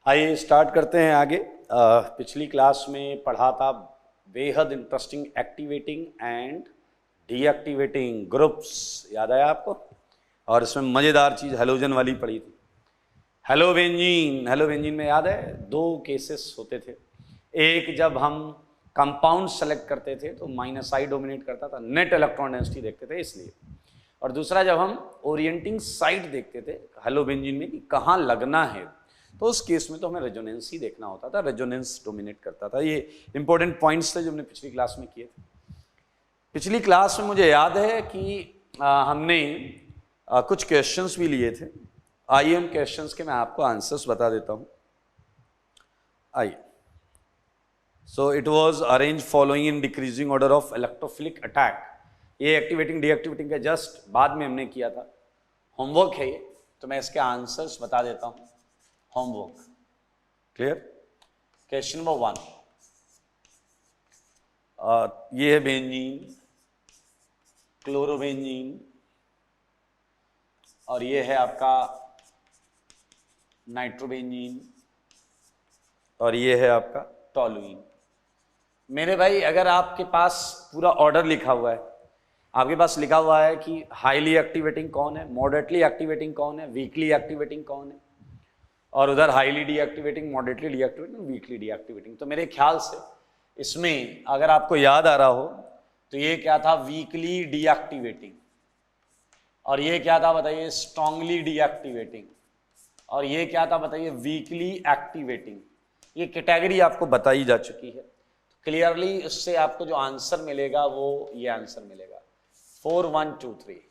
आइए स्टार्ट करते हैं आगे। पिछली क्लास में पढ़ा था बेहद interesting activating and deactivating groups, याद आया आपको? और इसमें मज़ेदार चीज़ हेलोजन वाली पढ़ी थी। हेलोबेंजीन में याद है दो केसेस होते थे। एक जब हम कंपाउंड सेलेक्ट करते थे तो माइनस आई डोमिनेट करता था, नेट इलेक्ट्रॉन डेंसिटी देखते थे इसलिए। और दूसरा जब हम ओरिएंटिंग साइट देखते थे हेलोबेंजीन में कि कहाँ लगना है, तो उस केस में तो हमें रेजोनेंस ही देखना होता था, रेजोनेंस डोमिनेट करता था। ये इंपॉर्टेंट पॉइंट्स थे जो हमने पिछली क्लास में किए थे। पिछली क्लास में मुझे याद है कि हमने कुछ क्वेश्चंस भी लिए थे। आइए उन क्वेश्चंस के मैं आपको आंसर्स बता देता हूं। आइए, so it was arrange following in decreasing order of electrophilic attack. ये एक्टिवेटिंग डीएक्टिवेटिंग का जस्ट बाद में हमने किया था। होमवर्क है ये, तो मैं इसके आंसर्स बता देता हूं। Homework clear? क्वेश्चन नंबर 1, ये है बेंजीन, क्लोरोबेंजीन, और ये है आपका नाइट्रोबेंजीन, और ये है आपका टॉलुइन। मेरे भाई, अगर आपके पास पूरा ऑर्डर लिखा हुआ है, आपके पास लिखा हुआ है कि हाईली एक्टिवेटिंग कौन है, मॉडरेटली एक्टिवेटिंग कौन है, वीकली एक्टिवेटिंग कौन है, और उधर highly deactivating, moderately deactivating, weekly deactivating, तो मेरे ख्याल से इसमें अगर आपको याद आ रहा हो तो ये क्या था, वीकली डीएक्टिवेटिंग, और ये क्या था बताइए, स्ट्रांगली डीएक्टिवेटिंग, और ये क्या था बताइए, वीकली एक्टिवेटिंग। ये कैटेगरी आपको बताई जा चुकी है। तो क्लियरली उससे आपको जो आंसर मिलेगा वो ये आंसर मिलेगा 4 1 2 3।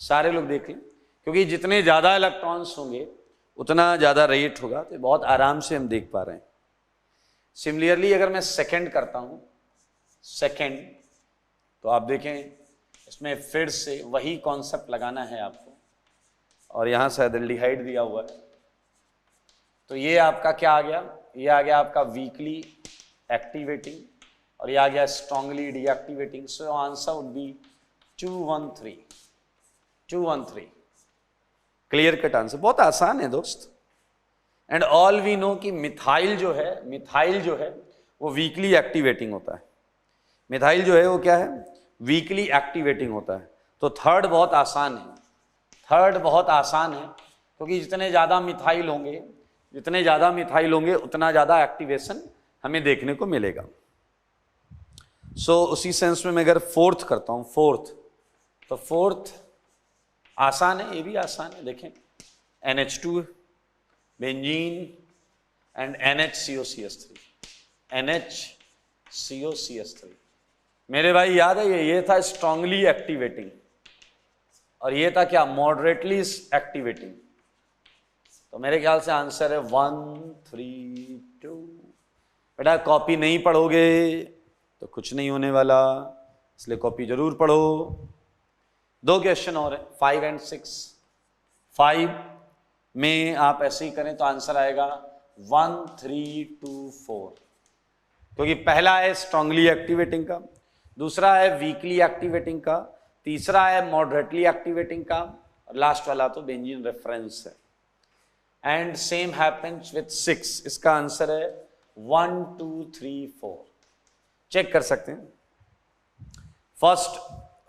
सारे लोग देख लें, क्योंकि जितने ज्यादा इलेक्ट्रॉन्स होंगे उतना ज्यादा रेट होगा, तो बहुत आराम से हम देख पा रहे हैं। सिमिलरली अगर मैं सेकंड करता हूं, सेकंड, तो आप देखें इसमें फिर से वही कॉन्सेप्ट लगाना है आपको, और यहां शायद एल्डिहाइड दिया हुआ है, तो ये आपका क्या आ गया, ये आ गया आपका वीकली एक्टिवेटिंग, और ये आ गया strongly deactivating. So answer would be 2 1 3, 2 1 3। Clear cut answer, बहुत आसान है दोस्त। एंड ऑल वी नो कि मिथाइल जो है वो वीकली एक्टिवेटिंग होता है। मिथाइल जो है वो क्या है, वीकली एक्टिवेटिंग होता है। तो थर्ड बहुत आसान है, थर्ड बहुत आसान है, क्योंकि जितने ज़्यादा मिथाइल होंगे उतना ज़्यादा एक्टिवेशन हमें देखने को मिलेगा। सो उसी सेंस में मैं अगर फोर्थ करता हूँ, फोर्थ, तो फोर्थ आसान है, ये भी आसान है। देखें NH2 benzene and NHCOCH3, NHCOCH3। मेरे भाई याद है ये था स्ट्रांगली एक्टिवेटिंग, और ये था क्या, मॉडरेटली एक्टिवेटिंग। तो मेरे ख्याल से आंसर है 1 3 2। बेटा कॉपी नहीं पढ़ोगे तो कुछ नहीं होने वाला, इसलिए कॉपी जरूर पढ़ो। 2 क्वेश्चन और है, 5 एंड 6। 5 में आप ऐसे ही करें तो आंसर आएगा 1 3 2 4, क्योंकि पहला है स्ट्रांगली एक्टिवेटिंग का, दूसरा है वीकली एक्टिवेटिंग का, तीसरा है मॉडरेटली एक्टिवेटिंग का, और लास्ट वाला तो बेंजीन रेफरेंस है। And same happens with 6। इसका आंसर है 1 2 3 4। चेक कर सकते हैं, फर्स्ट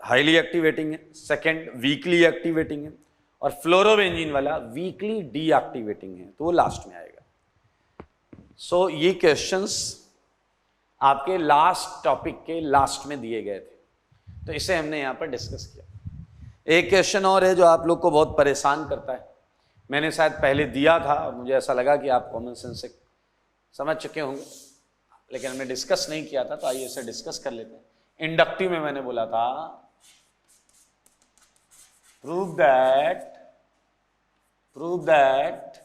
हाईली एक्टिवेटिंग है, सेकंड वीकली एक्टिवेटिंग है, और फ्लोरोबेंजीन वाला वीकली डीएक्टिवेटिंग है, तो वो लास्ट में आएगा। सो ये क्वेश्चंस आपके लास्ट टॉपिक के लास्ट में दिए गए थे, तो इसे हमने यहां पर डिस्कस किया। एक क्वेश्चन और है जो आप लोग को बहुत परेशान करता है, मैंने शायद पहले दिया था और मुझे ऐसा लगा कि आप कॉमन सेंस से समझ चुके होंगे, लेकिन हमने डिस्कस नहीं किया था, तो आइए इसे डिस्कस कर लेते हैं। इंडक्टिव में मैंने बोला था prove that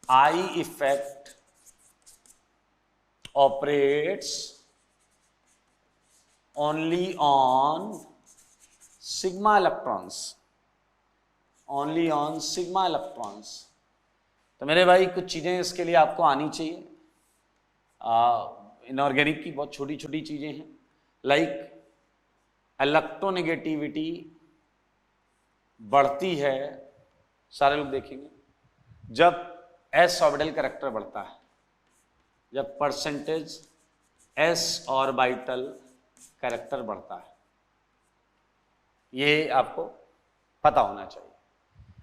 I effect operates only on sigma electrons, only on sigma electrons. तो मेरे भाई कुछ चीजें इसके लिए आपको आनी चाहिए। इनऑर्गेनिक की बहुत छोटी छोटी चीजें हैं, लाइक इलेक्ट्रोनेगेटिविटी बढ़ती है, सारे लोग देखेंगे जब एस ऑर्बिटल कैरेक्टर बढ़ता है, जब परसेंटेज एस ऑर्बिटल कैरेक्टर बढ़ता है। ये आपको पता होना चाहिए।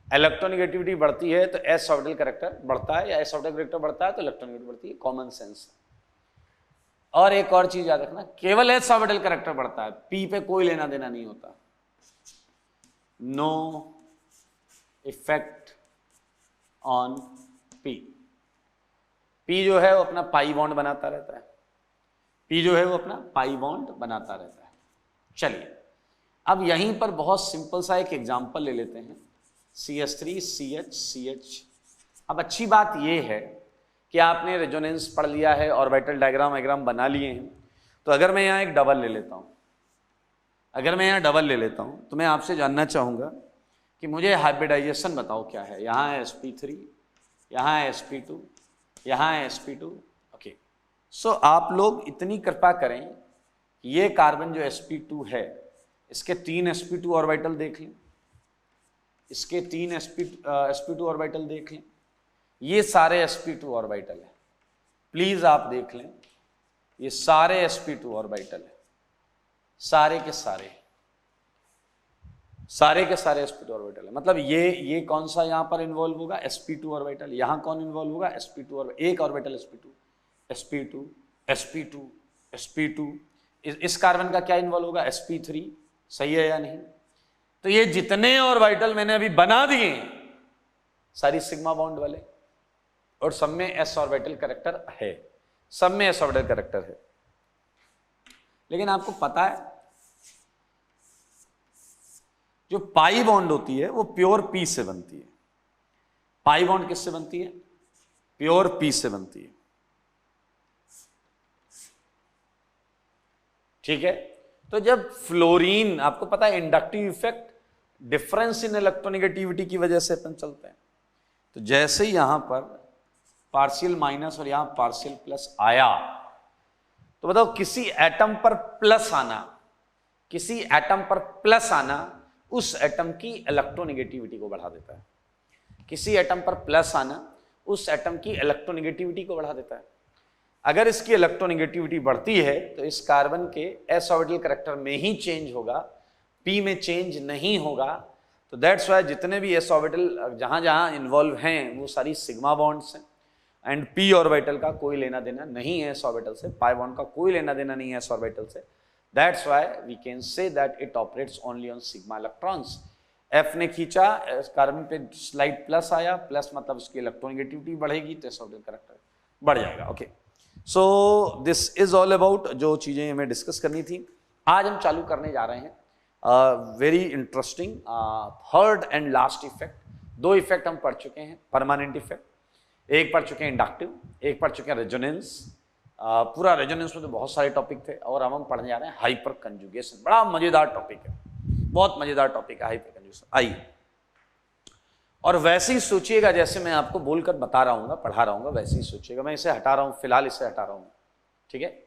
इलेक्ट्रोनेगेटिविटी बढ़ती है तो एस ऑर्बिटल कैरेक्टर बढ़ता है, या एस ऑर्बिटल कैरेक्टर बढ़ता है तो इलेक्ट्रोनेगेटिविटी बढ़ती है, कॉमन सेंस। और एक और चीज याद रखना, केवल एस ऑर्बिटल कैरेक्टर बढ़ता है, पी पे कोई लेना देना नहीं होता। No effect on p. P जो है वो अपना पाई बॉन्ड बनाता रहता है, पी जो है वो अपना पाई बॉन्ड बनाता रहता है। चलिए अब यहीं पर बहुत सिंपल सा एक एग्जांपल ले लेते हैं, CH3 CH CH। अब अच्छी बात ये है कि आपने रेजोनेंस पढ़ लिया है, ऑर्बिटल डायग्राम बना लिए हैं। तो अगर मैं यहाँ एक डबल ले लेता हूँ, तो मैं आपसे जानना चाहूँगा कि मुझे हाइब्रिडाइजेशन बताओ क्या है। यहाँ है sp3, यहाँ है sp2, यहाँ है sp2। ओके, सो आप लोग इतनी कृपा करें, ये कार्बन जो sp2 है इसके 3 sp2 ऑर्बिटल देख लें, इसके 3 sp2 ऑर्बिटल देख लें, ये सारे sp2 ऑर्बिटल है। प्लीज आप देख लें, ये सारे sp2 ऑर्बिटल है, सारे के सारे sp2 ऑर्बिटल है। मतलब ये कौन सा यहाँ पर इन्वॉल्व होगा, sp2 ऑर्बिटल। यहाँ कौन इन्वॉल्व होगा, sp2 ऑर्बिटल, एक ऑर्बिटल sp2। इस कार्बन का क्या इन्वॉल्व होगा, sp3। सही है या नहीं? तो ये जितने ऑर्बिटल मैंने अभी बना दिए सारी सिग्मा बॉन्ड वाले, और सब में s ऑर्बिटल कैरेक्टर है, सब में s ऑर्बिटल कैरेक्टर है। लेकिन आपको पता है जो पाई बॉन्ड होती है वो प्योर पी से बनती है। पाई बॉन्ड किससे बनती है, प्योर पी से बनती है। ठीक है, तो जब फ्लोरीन, आपको पता है inductive effect, difference in electronegativity की वजह से अपन चलते हैं। तो जैसे ही यहां पर पार्शियल माइनस और यहां पार्शियल प्लस आया, तो बताओ किसी एटम पर प्लस आना उस एटम की इलेक्ट्रोनेगेटिविटी को बढ़ा देता है। किसी एटम पर प्लस आना उस एटम की इलेक्ट्रोनेगेटिविटी को बढ़ा देता है। अगर इसकी इलेक्ट्रोनेगेटिविटी बढ़ती है तो इस कार्बन के s ऑर्बिटल कैरेक्टर में ही चेंज होगा, p में चेंज नहीं होगा। तो दैट्स वाई जितने भी s ऑर्बिटल जहां जहां इन्वॉल्व हैं वो सारी सिग्मा बॉन्ड्स हैं, एंड p ऑर्बिटल का कोई लेना देना नहीं है s ऑर्बिटल से, पाई बॉन्ड का कोई लेना देना नहीं है s ऑर्बिटल से। That's why we can say that it operates only on sigma electrons. f ने खींचा, कार्बन पे स्लाइड प्लस आया, प्लस मतलब उसकी इलेक्ट्रोनेगेटिविटी बढ़ेगी तो s ऑर्बिटल कैरेक्टर बढ़ जाएगा। Okay, so this is all about जो चीजें हमें डिस्कस करनी थी। आज हम चालू करने जा रहे हैं very interesting third and last effect. 2 effect हम पढ़ चुके हैं, परमानेंट इफेक्ट, एक पढ़ चुके हैं इंडक्टिव, एक पढ़ चुके हैं रेजोनेंस। पूरा रेजोनेंस में तो बहुत सारे टॉपिक थे, और हम पढ़ने जा रहे हैं हाइपर कंजुगेशन। बड़ा मजेदार टॉपिक है, बहुत मजेदार टॉपिक है हाइपर कंजुगेशन। आइए, और वैसे ही सोचिएगा जैसे मैं आपको बोलकर बता रहा हूँ, पढ़ा रहा हूँ, वैसे ही सोचिएगा। मैं इसे हटा रहा हूँ, फिलहाल इसे हटा रहा हूँ, ठीक है।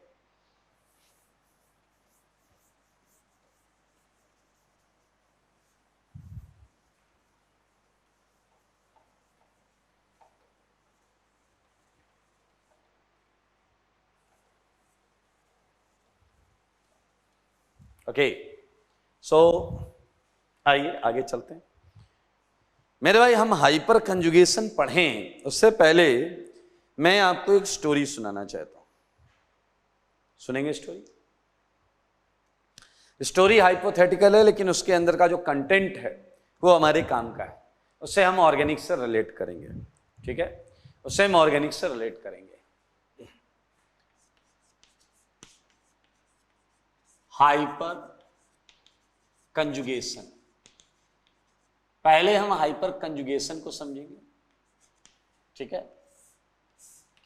ओके, सो आइए आगे चलते हैं। मेरे भाई, हम हाइपर कंजुगेशन पढ़ें उससे पहले मैं आपको एक स्टोरी सुनाना चाहता हूं। सुनेंगे स्टोरी? स्टोरी हाइपोथेटिकल है, लेकिन उसके अंदर का जो कंटेंट है वो हमारे काम का है। उससे हम ऑर्गेनिक से रिलेट करेंगे, ठीक है, उससे हम ऑर्गेनिक से रिलेट करेंगे। हाइपर कंजुगेशन, पहले हम हाइपर कंजुगेशन को समझेंगे, ठीक है,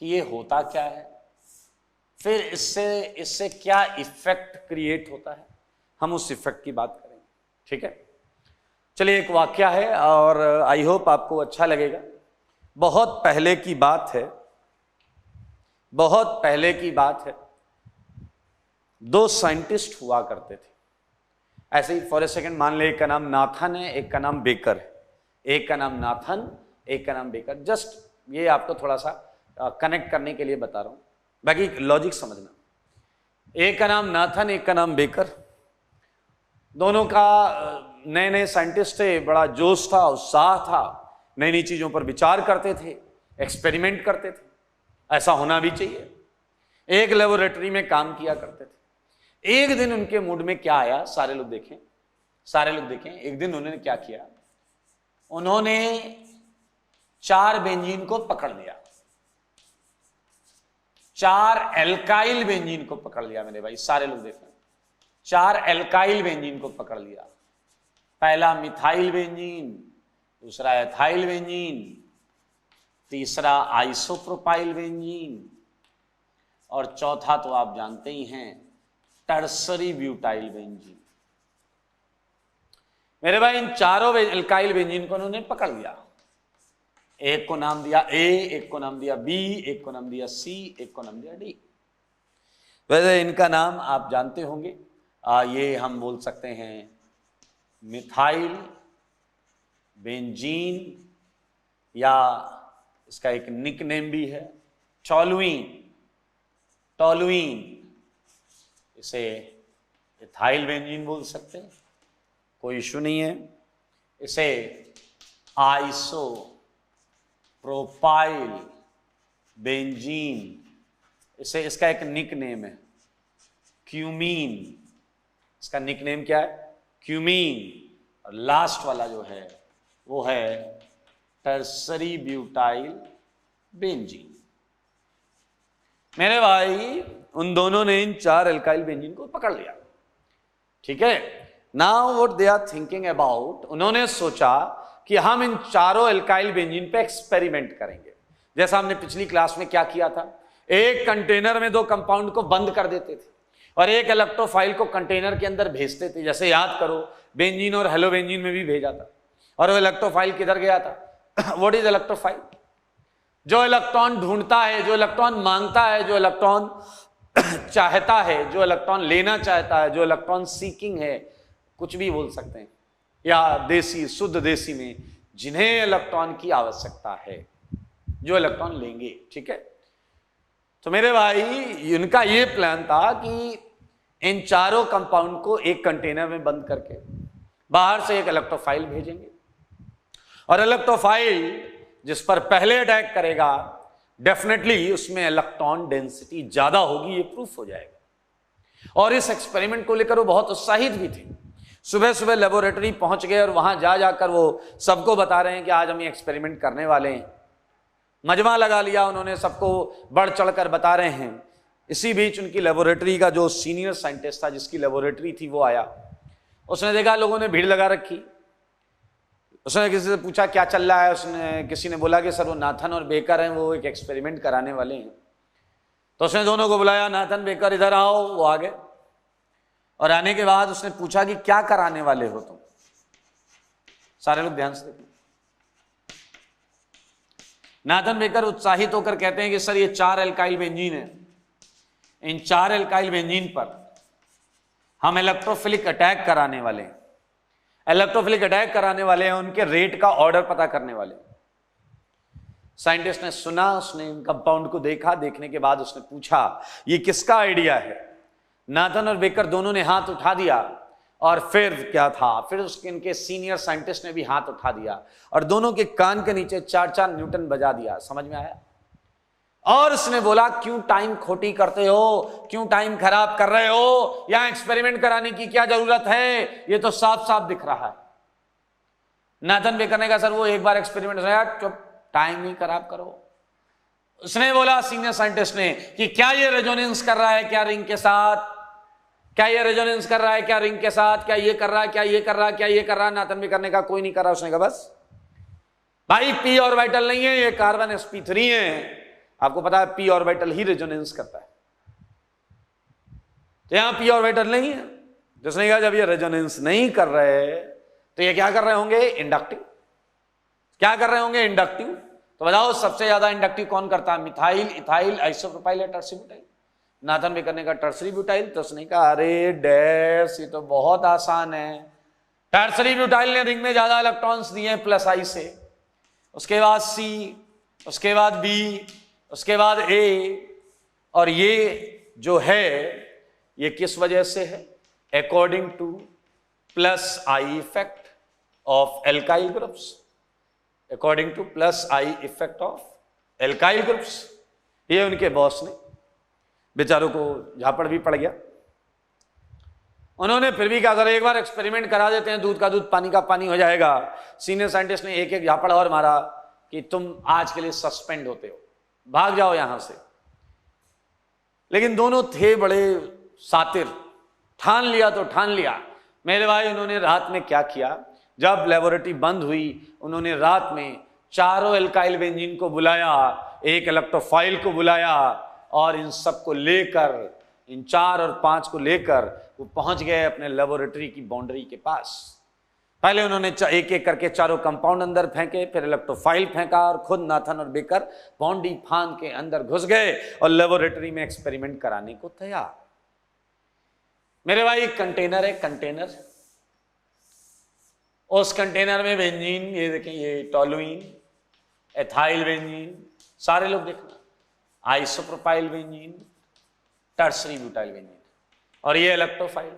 कि ये होता क्या है, फिर इससे क्या इफेक्ट क्रिएट होता है, हम उस इफेक्ट की बात करेंगे, ठीक है। चलिए, एक वाकया है और आई होप आपको अच्छा लगेगा। बहुत पहले की बात है, बहुत पहले की बात है। 2 साइंटिस्ट हुआ करते थे, ऐसे ही फॉर ए सेकेंड मान ले, एक का नाम नाथन है, एक का नाम बेकर है। एक का नाम नाथन, एक का नाम बेकर। जस्ट ये आपको थोड़ा सा कनेक्ट करने के लिए बता रहा हूं, बाकी लॉजिक समझना। एक का नाम नाथन, एक का नाम बेकर। दोनों का नए नए साइंटिस्ट थे, बड़ा जोश था, उत्साह था, नई नई चीजों पर विचार करते थे, एक्सपेरिमेंट करते थे। ऐसा होना भी चाहिए। एक लेबोरेटरी में काम किया करते थे। एक दिन उनके मूड में क्या आया, सारे लोग देखें, सारे लोग देखें। एक दिन उन्होंने क्या किया, उन्होंने 4 बेंजीन को पकड़ लिया, 4 एल्काइल बेंजीन को पकड़ लिया मेरे भाई, सारे लोग देखें। 4 एल्काइल बेंजीन को पकड़ लिया। पहला मिथाइल बेंजीन, दूसरा एथाइल बेंजीन, तीसरा आइसोप्रोपाइल बेंजीन, और चौथा तो आप जानते ही हैं, टर्सरी ब्यूटाइल बेंजीन। मेरे भाई इन चारों एल्काइल बेंजीन को उन्होंने पकड़ लिया। एक को नाम दिया ए, एक को नाम दिया बी, एक को नाम दिया सी, एक को नाम दिया डी। वैसे इनका नाम आप जानते होंगे, ये हम बोल सकते हैं मिथाइल बेंजीन, या इसका एक निकनेम भी है टॉलुइन। टॉलुइन, इसे इथाइल बेंजीन बोल सकते हैं, कोई इशू नहीं है। इसे आइसो प्रोपाइल बेंजीन, इसे इसका एक निकनेम है क्यूमीन। इसका निकनेम क्या है, क्यूमीन। और लास्ट वाला जो है वो है टर्सरी ब्यूटाइल बेंजीन। मेरे भाई उन दोनों ने इन 4 एल्काइल बेंजीन को पकड़ लिया, ठीक है। Now what they are thinking about, उन्होंने सोचा कि हम इन चारों एल्काइल बेंजीन पे एक्सपेरिमेंट करेंगे। जैसा हमने पिछली क्लास में क्या किया था, एक कंटेनर में 2 कंपाउंड को बंद कर देते थे और एक इलेक्ट्रोफाइल को कंटेनर के अंदर भेजते थे। जैसे याद करो, बेंजीन और हेलोबेंजीन में भी भेजा था। और वो इलेक्ट्रोफाइल किधर गया था, व्हाट इज इलेक्ट्रोफाइल, जो इलेक्ट्रॉन ढूंढता है, जो इलेक्ट्रॉन मांगता है, जो इलेक्ट्रॉन चाहता है, जो इलेक्ट्रॉन लेना चाहता है, जो इलेक्ट्रॉन सीकिंग है, कुछ भी बोल सकते हैं, या देसी शुद्ध देसी में जिन्हें इलेक्ट्रॉन की आवश्यकता है, जो इलेक्ट्रॉन लेंगे, ठीक है। तो मेरे भाई इनका ये प्लान था कि इन चारों कंपाउंड को एक कंटेनर में बंद करके बाहर से एक इलेक्ट्रोफाइल भेजेंगे, और इलेक्ट्रोफाइल जिस पर पहले अटैक करेगा डेफिनेटली उसमें इलेक्ट्रॉन डेंसिटी ज्यादा होगी, ये प्रूफ हो जाएगा। और इस एक्सपेरिमेंट को लेकर वो बहुत उत्साहित भी थे। सुबह सुबह लेबोरेटरी पहुंच गए और वहां जा जाकर वो सबको बता रहे हैं कि आज हम ये एक्सपेरिमेंट करने वाले हैं। मजमा लगा लिया उन्होंने, सबको बढ़ चढ़कर बता रहे हैं। इसी बीच उनकी लेबोरेटरी का जो सीनियर साइंटिस्ट था, जिसकी लेबोरेटरी थी, वो आया। उसने देखा लोगों ने भीड़ लगा रखी। उसने किसी से पूछा क्या चल रहा है, उसने किसी ने बोला कि सर वो नाथन और बेकर हैं, वो एक एक्सपेरिमेंट कराने वाले हैं। तो उसने दोनों को बुलाया, नाथन बेकर इधर आओ। वो आ गए और आने के बाद उसने पूछा कि क्या कराने वाले हो तुम। सारे लोग ध्यान से देखो। नाथन बेकर उत्साहित होकर कहते हैं कि सर ये 4 एल्काइल बेंजीन है, इन 4 एल्काइल बेंजीन पर हम इलेक्ट्रोफिलिक अटैक कराने वाले हैं। इलेक्ट्रोफिलिक अटैक कराने वाले हैं, उनके रेट का ऑर्डर पता करने वाले। साइंटिस्ट ने सुना, उसने इन कंपाउंड को देखा। देखने के बाद उसने पूछा ये किसका आइडिया है। नाथन और बेकर दोनों ने हाथ उठा दिया। और फिर क्या था, फिर उसके इनके सीनियर साइंटिस्ट ने भी हाथ उठा दिया और दोनों के कान के नीचे 4-4 न्यूटन बजा दिया। समझ में आया? और उसने बोला क्यों टाइम खोटी करते हो, क्यों टाइम खराब कर रहे हो, यहां एक्सपेरिमेंट कराने की क्या जरूरत है, ये तो साफ साफ दिख रहा है। नाथन बेकर ने कहा सर वो एक बार एक्सपेरिमेंट हो, चुप, टाइम नहीं खराब करो। उसने बोला सीनियर साइंटिस्ट ने कि क्या ये रेजोनेंस कर रहा है क्या रिंग के साथ, क्या ये रेजोनेंस कर रहा है क्या रिंग के साथ, क्या ये कर रहा है, क्या ये कर रहा है, क्या ये कर रहा है। नाथन बेकर ने कहा कोई नहीं कर रहा। उसने कहा बस भाई पी ऑर्बिटल नहीं है, ये कार्बन sp3 है। आपको पता है पी ऑर्बिटल ही रेजोनेंस करता है, तो यहां पी ऑर्बिटल नहीं है। जिसने कहा जब ये रेजोनेंस नहीं कर रहे तो ये क्या कर रहे होंगे, इंडक्टिव। क्या कर रहे होंगे, इंडक्टिव। तो बताओ सबसे ज्यादा इंडक्टिव कौन करता है, मिथाइल, इथाइल, आइसोप्रोपाइल या टर्सरी ब्यूटाइल। नाथन बेकर ने कहा टर्सरी ब्यूटाइल। तो उसने कहा अरे डैश, ये तो बहुत आसान है। टर्सरी ब्यूटाइल ने रिंग में ज्यादा इलेक्ट्रॉन्स दिए प्लस आई से। उसके बाद सी, उसके बाद बी, उसके बाद ए, और ये जो है ये किस वजह से है? According two plus I effect of alkyl groups, according two plus I effect of alkyl groups. ये उनके बॉस ने, बेचारों को झापड़ भी पड़ गया। उन्होंने फिर भी क्या करा, एक बार एक्सपेरिमेंट करा देते हैं, दूध का दूध पानी का पानी हो जाएगा। सीनियर साइंटिस्ट ने एक एक झापड़ और मारा कि तुम आज के लिए सस्पेंड होते हो, भाग जाओ यहां से। लेकिन दोनों थे बड़े सातिर, ठान लिया तो ठान लिया। मेरे भाई उन्होंने रात में क्या किया, जब लेबोरेटरी बंद हुई उन्होंने रात में चारों एल्काइल बेंजीन को बुलाया, एक इलेक्ट्रोफाइल को बुलाया, और इन सब को लेकर, इन 4 और 5 को लेकर वो पहुंच गए अपने लेबोरेटरी की बाउंड्री के पास। पहले उन्होंने एक एक करके चारों कंपाउंड अंदर फेंके, फिर इलेक्ट्रोफाइल फेंका, और खुद नाथन और बेकर बाउंड्री फांद के अंदर घुस गए और लेबोरेटरी में एक्सपेरिमेंट कराने को तैयार। मेरे भाई कंटेनर है, कंटेनर, उस कंटेनर में बेंजीन, ये देखें, ये टोलुइन, एथाइल बेंजीन, सारे लोग देखना, isopropyl benzene, tertiary butyl benzene, और ये इलेक्ट्रोफाइल।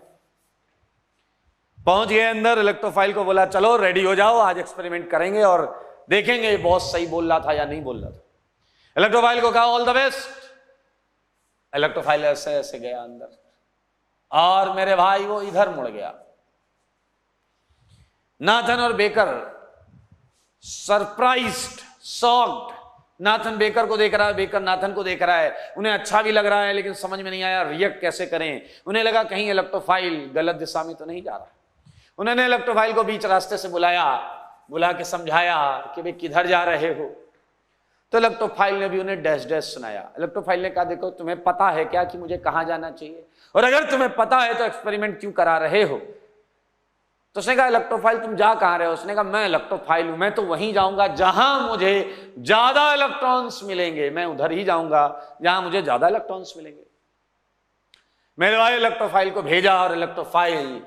पहुंच गए अंदर, इलेक्ट्रोफाइल को बोला चलो रेडी हो जाओ, आज एक्सपेरिमेंट करेंगे और देखेंगे बॉस सही बोल रहा था या नहीं बोल रहा था। इलेक्ट्रोफाइल को कहा ऑल द बेस्ट। इलेक्ट्रोफाइल ऐसे ऐसे गया अंदर, और मेरे भाई वो इधर मुड़ गया। नाथन और baker surprised, shocked, Nathan baker को देख रहा है, बेकर नाथन को देख रहा है। उन्हें अच्छा भी लग रहा है लेकिन समझ में नहीं आया रिएक्ट कैसे करें। उन्हें लगा कहीं इलेक्ट्रोफाइल गलत दिशा में तो नहीं जा रहा। उन्होंने इलेक्ट्रोफाइल को बीच रास्ते से बुलाया, बुला के समझाया कि भाई किधर जा रहे हो। तो इलेक्ट्रोफाइल ने भी उन्हें डैश डैश सुनाया। इलेक्ट्रोफाइल ने कहा देखो तुम्हें पता है क्या कि मुझे कहां जाना चाहिए, और अगर तुम्हें पता है तो एक्सपेरिमेंट क्यों करा रहे हो। तो उसने कहा इलेक्ट्रोफाइल तुम जा कहां रहे हो। उसने कहा मैं इलेक्ट्रोफाइल हूं, मैं तो वहीं जाऊंगा जहां मुझे ज्यादा इलेक्ट्रॉन्स मिलेंगे, मैं उधर ही जाऊंगा जहां मुझे ज्यादा इलेक्ट्रॉन्स मिलेंगे। मेरे भाई इलेक्ट्रोफाइल को भेजा, और इलेक्ट्रोफाइल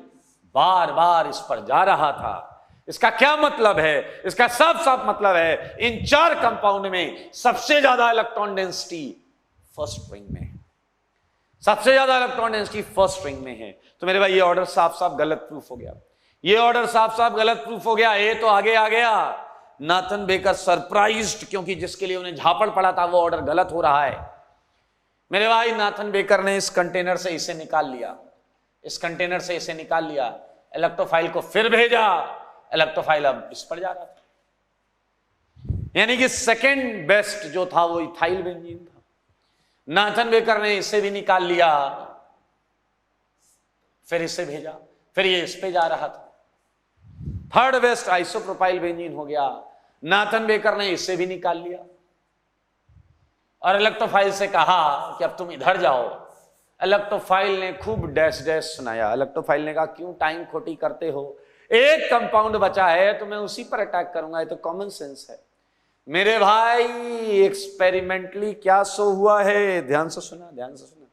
बार बार इस पर जा रहा था। इसका क्या मतलब है? इसका साफ साफ मतलब है इन 4 कंपाउंड में सबसे ज्यादा इलेक्ट्रॉन डेंसिटी फर्स्ट रिंग में है, सबसे ज्यादा इलेक्ट्रॉन डेंसिटी फर्स्ट रिंग में है। तो मेरे भाई ये ऑर्डर साफ साफ गलत प्रूफ हो गया, ये ऑर्डर साफ साफ गलत प्रूफ हो गया। ये तो आगे आ गया। नाथन बेकर सरप्राइज्ड, क्योंकि जिसके लिए उन्हें झापड़ पड़ा था वो ऑर्डर गलत हो रहा है। मेरे भाई नाथन बेकर ने इस कंटेनर से इसे निकाल लिया, इस कंटेनर से इसे निकाल लिया, इलेक्ट्रोफाइल को फिर भेजा। इलेक्ट्रोफाइल अब इस पर जा रहा था, यानी कि सेकंड बेस्ट जो था वो इथाइल बेंजीन था। नाथन बेकर ने इसे भी निकाल लिया, फिर इसे भेजा, फिर ये इस पे जा रहा था। थर्ड बेस्ट आइसोप्रोपाइल बेंजीन हो गया। नाथन बेकर ने इसे भी निकाल लिया, और इलेक्ट्रोफाइल से कहा कि अब तुम इधर जाओ। इलेक्ट्रोफाइल ने खूब डैश डैश सुनाया। इलेक्ट्रोफाइल ने कहा क्यों टाइम खोटी करते हो, एक कंपाउंड बचा है तो मैं उसी पर अटैक करूंगा, ये तो कॉमन सेंस है। मेरे भाई एक्सपेरिमेंटली क्या शो हुआ है, ध्यान से सुना, ध्यान से सुना।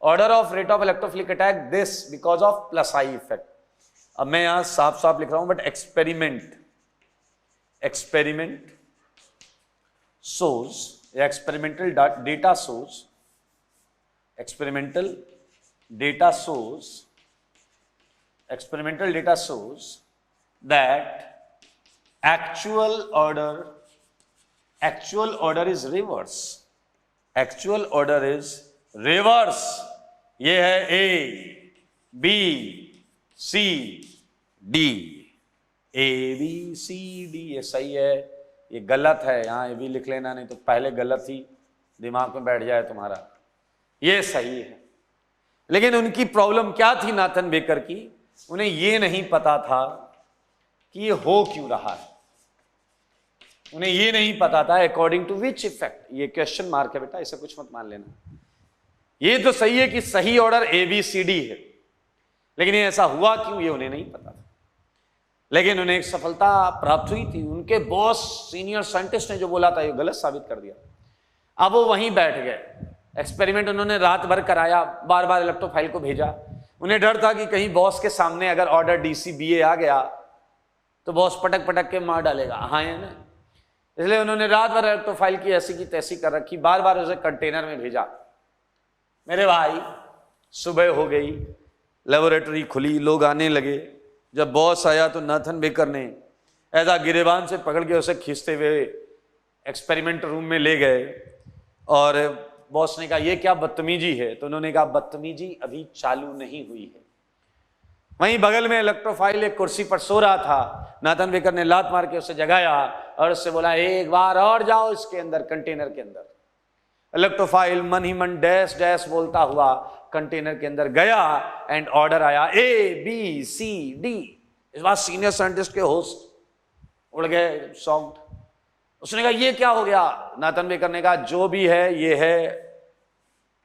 Order of rate of electrophilic attack this because of plus I effect. अब मैं यहां साफ साफ लिख रहा हूं, but experiment shows, experimental data shows, experimental data shows that actual order is reverse. Actual order is reverse. ये है A, B, C, D. A, B, C, D ये सही है, ये गलत है। यहाँ ये भी लिख लेना, नहीं तो पहले गलत ही दिमाग में बैठ जाए तुम्हारा। ये सही है। लेकिन उनकी प्रॉब्लम क्या थी नाथन बेकर की, उन्हें ये नहीं पता था कि ये हो क्यों रहा है। उन्हें ये नहीं पता था अकॉर्डिंग टू विच इफेक्ट। ये क्वेश्चन मार्क है बेटा, इसे कुछ मत मान लेना। ये तो सही है कि सही ऑर्डर ABCD है, लेकिन ये ऐसा हुआ क्यों ये उन्हें नहीं पता था। लेकिन उन्हें एक सफलता प्राप्त हुई थी। उनके बॉस सीनियर साइंटिस्ट ने जो बोला था ये गलत साबित कर दिया। अब वो वहीं बैठ गए। एक्सपेरिमेंट उन्होंने रात भर कराया, बार बार इलेक्ट्रोफाइल को भेजा। उन्हें डर था कि कहीं बॉस के सामने अगर ऑर्डर DCBA आ गया तो बॉस पटक पटक के मार डालेगा। हाँ है ना। इसलिए उन्होंने रात भर इलेक्ट्रोफाइल की ऐसी की तैसी कर रखी, बार बार उसे कंटेनर में भेजा। मेरे भाई सुबह हो गई, लेबोरेटरी खुली, लोग आने लगे। जब बॉस आया तो नाथन बेकर ने ऐसा गिरेबान से पकड़ के उसे खींचते हुए एक्सपेरिमेंट रूम में ले गए और बॉस ने कहा ये क्या बदतमीजी है, तो उन्होंने कहा बदतमीजी अभी चालू नहीं हुई है। वहीं बगल में इलेक्ट्रोफाइल एक कुर्सी पर सो रहा था, नाथन बेकर ने लात मार के उसे जगाया और उससे बोला एक बार और जाओ इसके अंदर, कंटेनर के अंदर। इलेक्ट्रोफाइल मन ही मन डैश डैश बोलता हुआ कंटेनर के अंदर गया एंड ऑर्डर आया ABCD। इस बार सीनियर साइंटिस्ट के होश उड़ गए, शॉक्ड। उसने कहा ये क्या हो गया? नाथन बेकर ने कहा जो भी है ये है।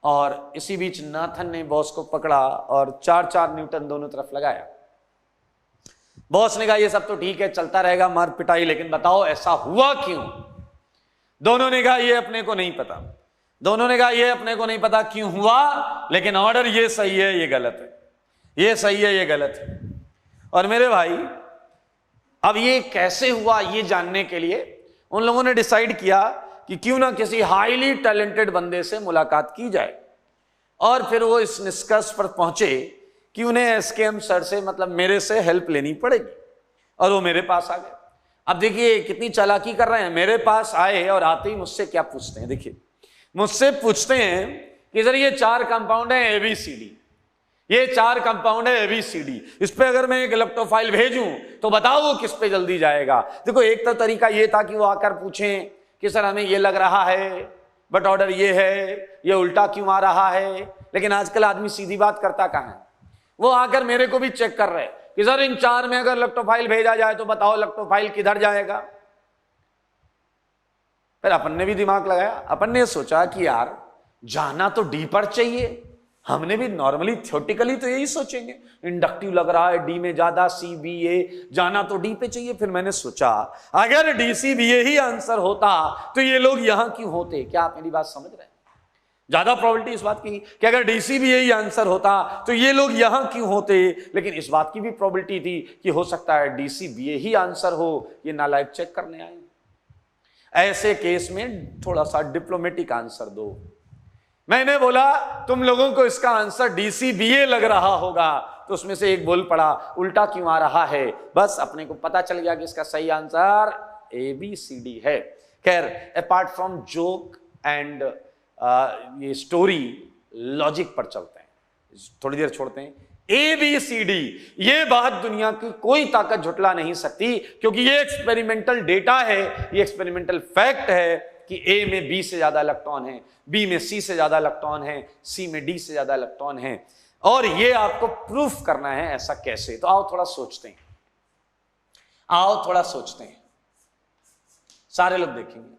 और इसी बीच नाथन ने बॉस को पकड़ा और 4-4 न्यूटन दोनों तरफ लगाया। बॉस ने कहा ये सब तो ठीक है, चलता रहेगा मार पिटाई, लेकिन बताओ ऐसा हुआ क्यों? दोनों ने कहा ये अपने को नहीं पता। दोनों ने कहा ये अपने को नहीं पता क्यों हुआ, लेकिन ऑर्डर ये सही है ये गलत है, ये सही है ये गलत है। और मेरे भाई अब ये कैसे हुआ ये जानने के लिए उन लोगों ने डिसाइड किया कि क्यों ना किसी हाईली टैलेंटेड बंदे से मुलाकात की जाए। और फिर वो इस निष्कर्ष पर पहुंचे कि उन्हें SKM सर से, मतलब मेरे से हेल्प लेनी पड़ेगी। और वो मेरे पास आ गए। अब देखिए कितनी चालाकी कर रहे हैं, मेरे पास आए और आते ही मुझसे क्या पूछते हैं, देखिए मुझसे पूछते हैं कि सर ये 4 कंपाउंड है ABCD, ये 4 कंपाउंड है ABCD, इस पे अगर मैं एक इलेक्ट्रोफाइल भेजूं तो बताओ वो किस पे जल्दी जाएगा। देखो एक तो तरीका ये था कि वो आकर पूछें कि सर हमें ये लग रहा है बट ऑर्डर ये है, ये उल्टा क्यों आ रहा है। लेकिन आजकल आदमी सीधी बात करता कहां है, वो आकर मेरे को भी चेक कर रहे कि सर इन 4 में अगर इलेक्ट्रोफाइल भेजा जाए तो बताओ इलेक्ट्रोफाइल किधर जाएगा। फिर अपन ने भी दिमाग लगाया, अपन ने सोचा कि यार जाना तो डी पर चाहिए। हमने भी नॉर्मली थ्योरेटिकली तो यही सोचेंगे, इंडक्टिव लग रहा है डी में ज्यादा, CBA जाना तो डी पे चाहिए। फिर मैंने सोचा अगर DCBA ही आंसर होता तो ये लोग यहां क्यों होते। क्या आप मेरी बात समझ रहे हैं? ज्यादा प्रोबेबिलिटी इस बात की कि अगर DCBA ही आंसर होता तो ये लोग यहां क्यों होते। लेकिन इस बात की भी प्रोबेबिलिटी थी कि हो सकता है DCBA ही आंसर हो, ये नालायक चेक करने आए। ऐसे केस में थोड़ा सा डिप्लोमेटिक आंसर दो। मैंने बोला तुम लोगों को इसका आंसर DCBA लग रहा होगा, तो उसमें से एक बोल पड़ा उल्टा क्यों आ रहा है। बस अपने को पता चल गया कि इसका सही आंसर ABCD है। खैर अपार्ट फ्रॉम जोक एंड ये स्टोरी, लॉजिक पर चलते हैं, थोड़ी देर छोड़ते हैं। ABCD ये बात दुनिया की कोई ताकत झुटला नहीं सकती, क्योंकि ये एक्सपेरिमेंटल डेटा है, ये एक्सपेरिमेंटल फैक्ट है कि A में B से ज्यादा इलेक्ट्रॉन है, B में C से ज्यादा इलेक्ट्रॉन है, C में D से ज्यादा इलेक्ट्रॉन है। और ये आपको प्रूफ करना है, ऐसा कैसे? तो आओ थोड़ा सोचते हैं, आओ थोड़ा सोचते हैं। सारे लोग देखेंगे।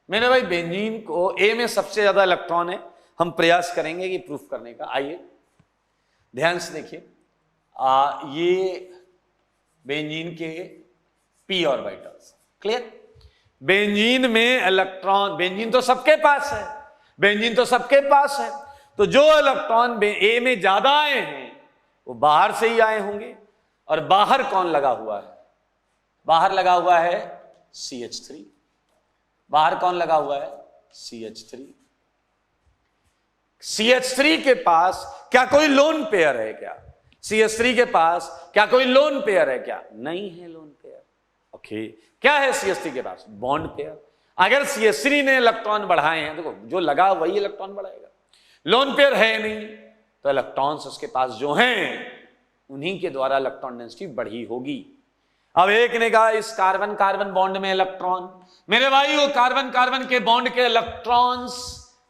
मेरे भाई बेंजीन को A में सबसे ज्यादा इलेक्ट्रॉन है, हम प्रयास करेंगे कि प्रूफ करने का। आइए ध्यान से देखिए, ये बेंजीन के p ऑर्बिटल्स, क्लियर। बेंजीन में इलेक्ट्रॉन, बेंजीन तो सबके पास है, बेंजीन तो सबके पास है, तो जो इलेक्ट्रॉन A में ज्यादा आए हैं वो बाहर से ही आए होंगे। और बाहर कौन लगा हुआ है? बाहर लगा हुआ है CH3। बाहर कौन लगा हुआ है? CH3। CH3 के पास क्या कोई लोन पेयर है क्या? CH3 के पास क्या कोई लोन पेयर है क्या? नहीं है लोन पेयर। ओके, क्या है CH3 के पास? Bond pair. अगर CH3 ने इलेक्ट्रॉन बढ़ाए हैं, देखो जो लगा वही इलेक्ट्रॉन बढ़ाएगा। लोन पेयर है नहीं, तो इलेक्ट्रॉन्स उसके पास जो हैं उन्हीं के द्वारा इलेक्ट्रॉन डेंसिटी बढ़ी होगी। अब एक ने कहा इस कार्बन कार्बन बॉन्ड में इलेक्ट्रॉन, मेरे भाई वो कार्बन कार्बन के बॉन्ड के इलेक्ट्रॉन्स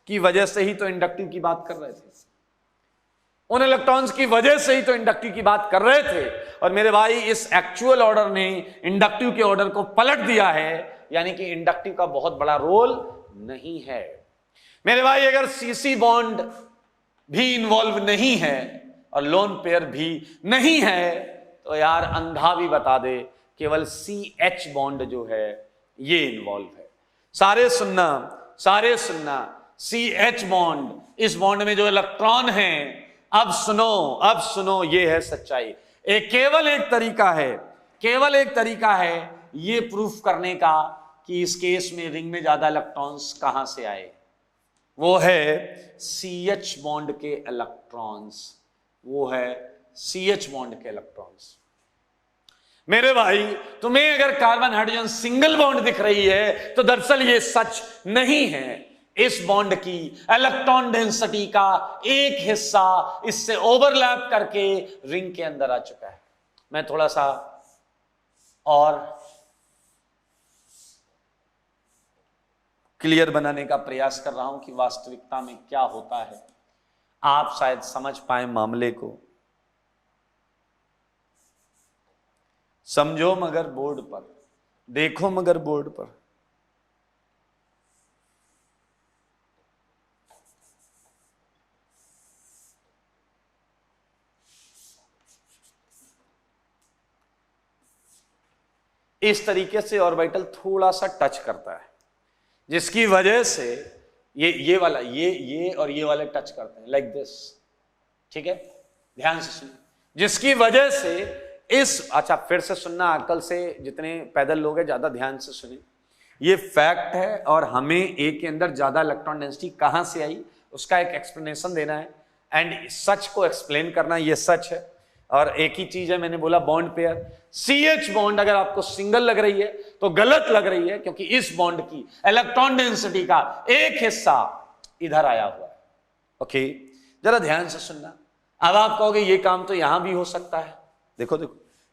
की वजह से ही तो इंडक्टिव की बात कर रहे थे, उन इलेक्ट्रॉन्स की वजह से ही तो इंडक्टिव की बात कर रहे थे। और मेरे भाई इस एक्चुअल ऑर्डर ने इंडक्टिव के ऑर्डर को पलट दिया है, यानी कि इंडक्टिव का बहुत बड़ा रोल नहीं है। मेरे भाई अगर CC बॉन्ड भी इन्वॉल्व नहीं है और लोन पेयर भी नहीं है, तो यार अंधा भी बता दे केवल CH बॉन्ड जो है ये इन्वॉल्व है। सारे सुनना, सारे सुनना, CH बॉन्ड, इस बॉन्ड में जो इलेक्ट्रॉन हैं अब सुनो, ये है सच्चाई। केवल एक तरीका है ये प्रूफ करने का कि इस केस में रिंग में ज्यादा इलेक्ट्रॉन्स कहां से आए। वो है CH बॉन्ड के इलेक्ट्रॉन्स, मेरे भाई तुम्हें अगर कार्बन हाइड्रोजन सिंगल बॉन्ड दिख रही है तो दरअसल ये सच नहीं है। इस बॉन्ड की इलेक्ट्रॉन डेंसिटी का एक हिस्सा इससे ओवरलैप करके रिंग के अंदर आ चुका है। मैं थोड़ा सा और क्लियर बनाने का प्रयास कर रहा हूं कि वास्तविकता में क्या होता है, आप शायद समझ पाए मामले को। समझो मगर बोर्ड पर, देखो मगर बोर्ड पर। इस तरीके से ऑर्बिटल थोड़ा सा टच करता है, जिसकी वजह से ये वाला ये और ये वाले टच करते हैं लाइक दिस, ठीक है, ध्यान से सुनिए। जिसकी वजह से अच्छा फिर से सुनना, अकल से जितने पैदल लोग हैं ज्यादा ध्यान से सुनिए। ये फैक्ट है और हमें ए के अंदर ज्यादा इलेक्ट्रॉन डेंसिटी कहां से आई उसका एक एक्सप्लेनेशन देना है, एंड सच को एक्सप्लेन करना, ये सच है। और एक ही चीज है, मैंने बोला बॉन्ड पेयर, CH बॉन्ड अगर आपको सिंगल लग रही है तो गलत लग रही है, क्योंकि इस बॉन्ड की इलेक्ट्रॉन डेंसिटी का एक हिस्सा इधर आया हुआ है। ओके, जरा ध्यान से सुनना। अब आप कहोगे ये काम तो यहां भी हो सकता है, देखो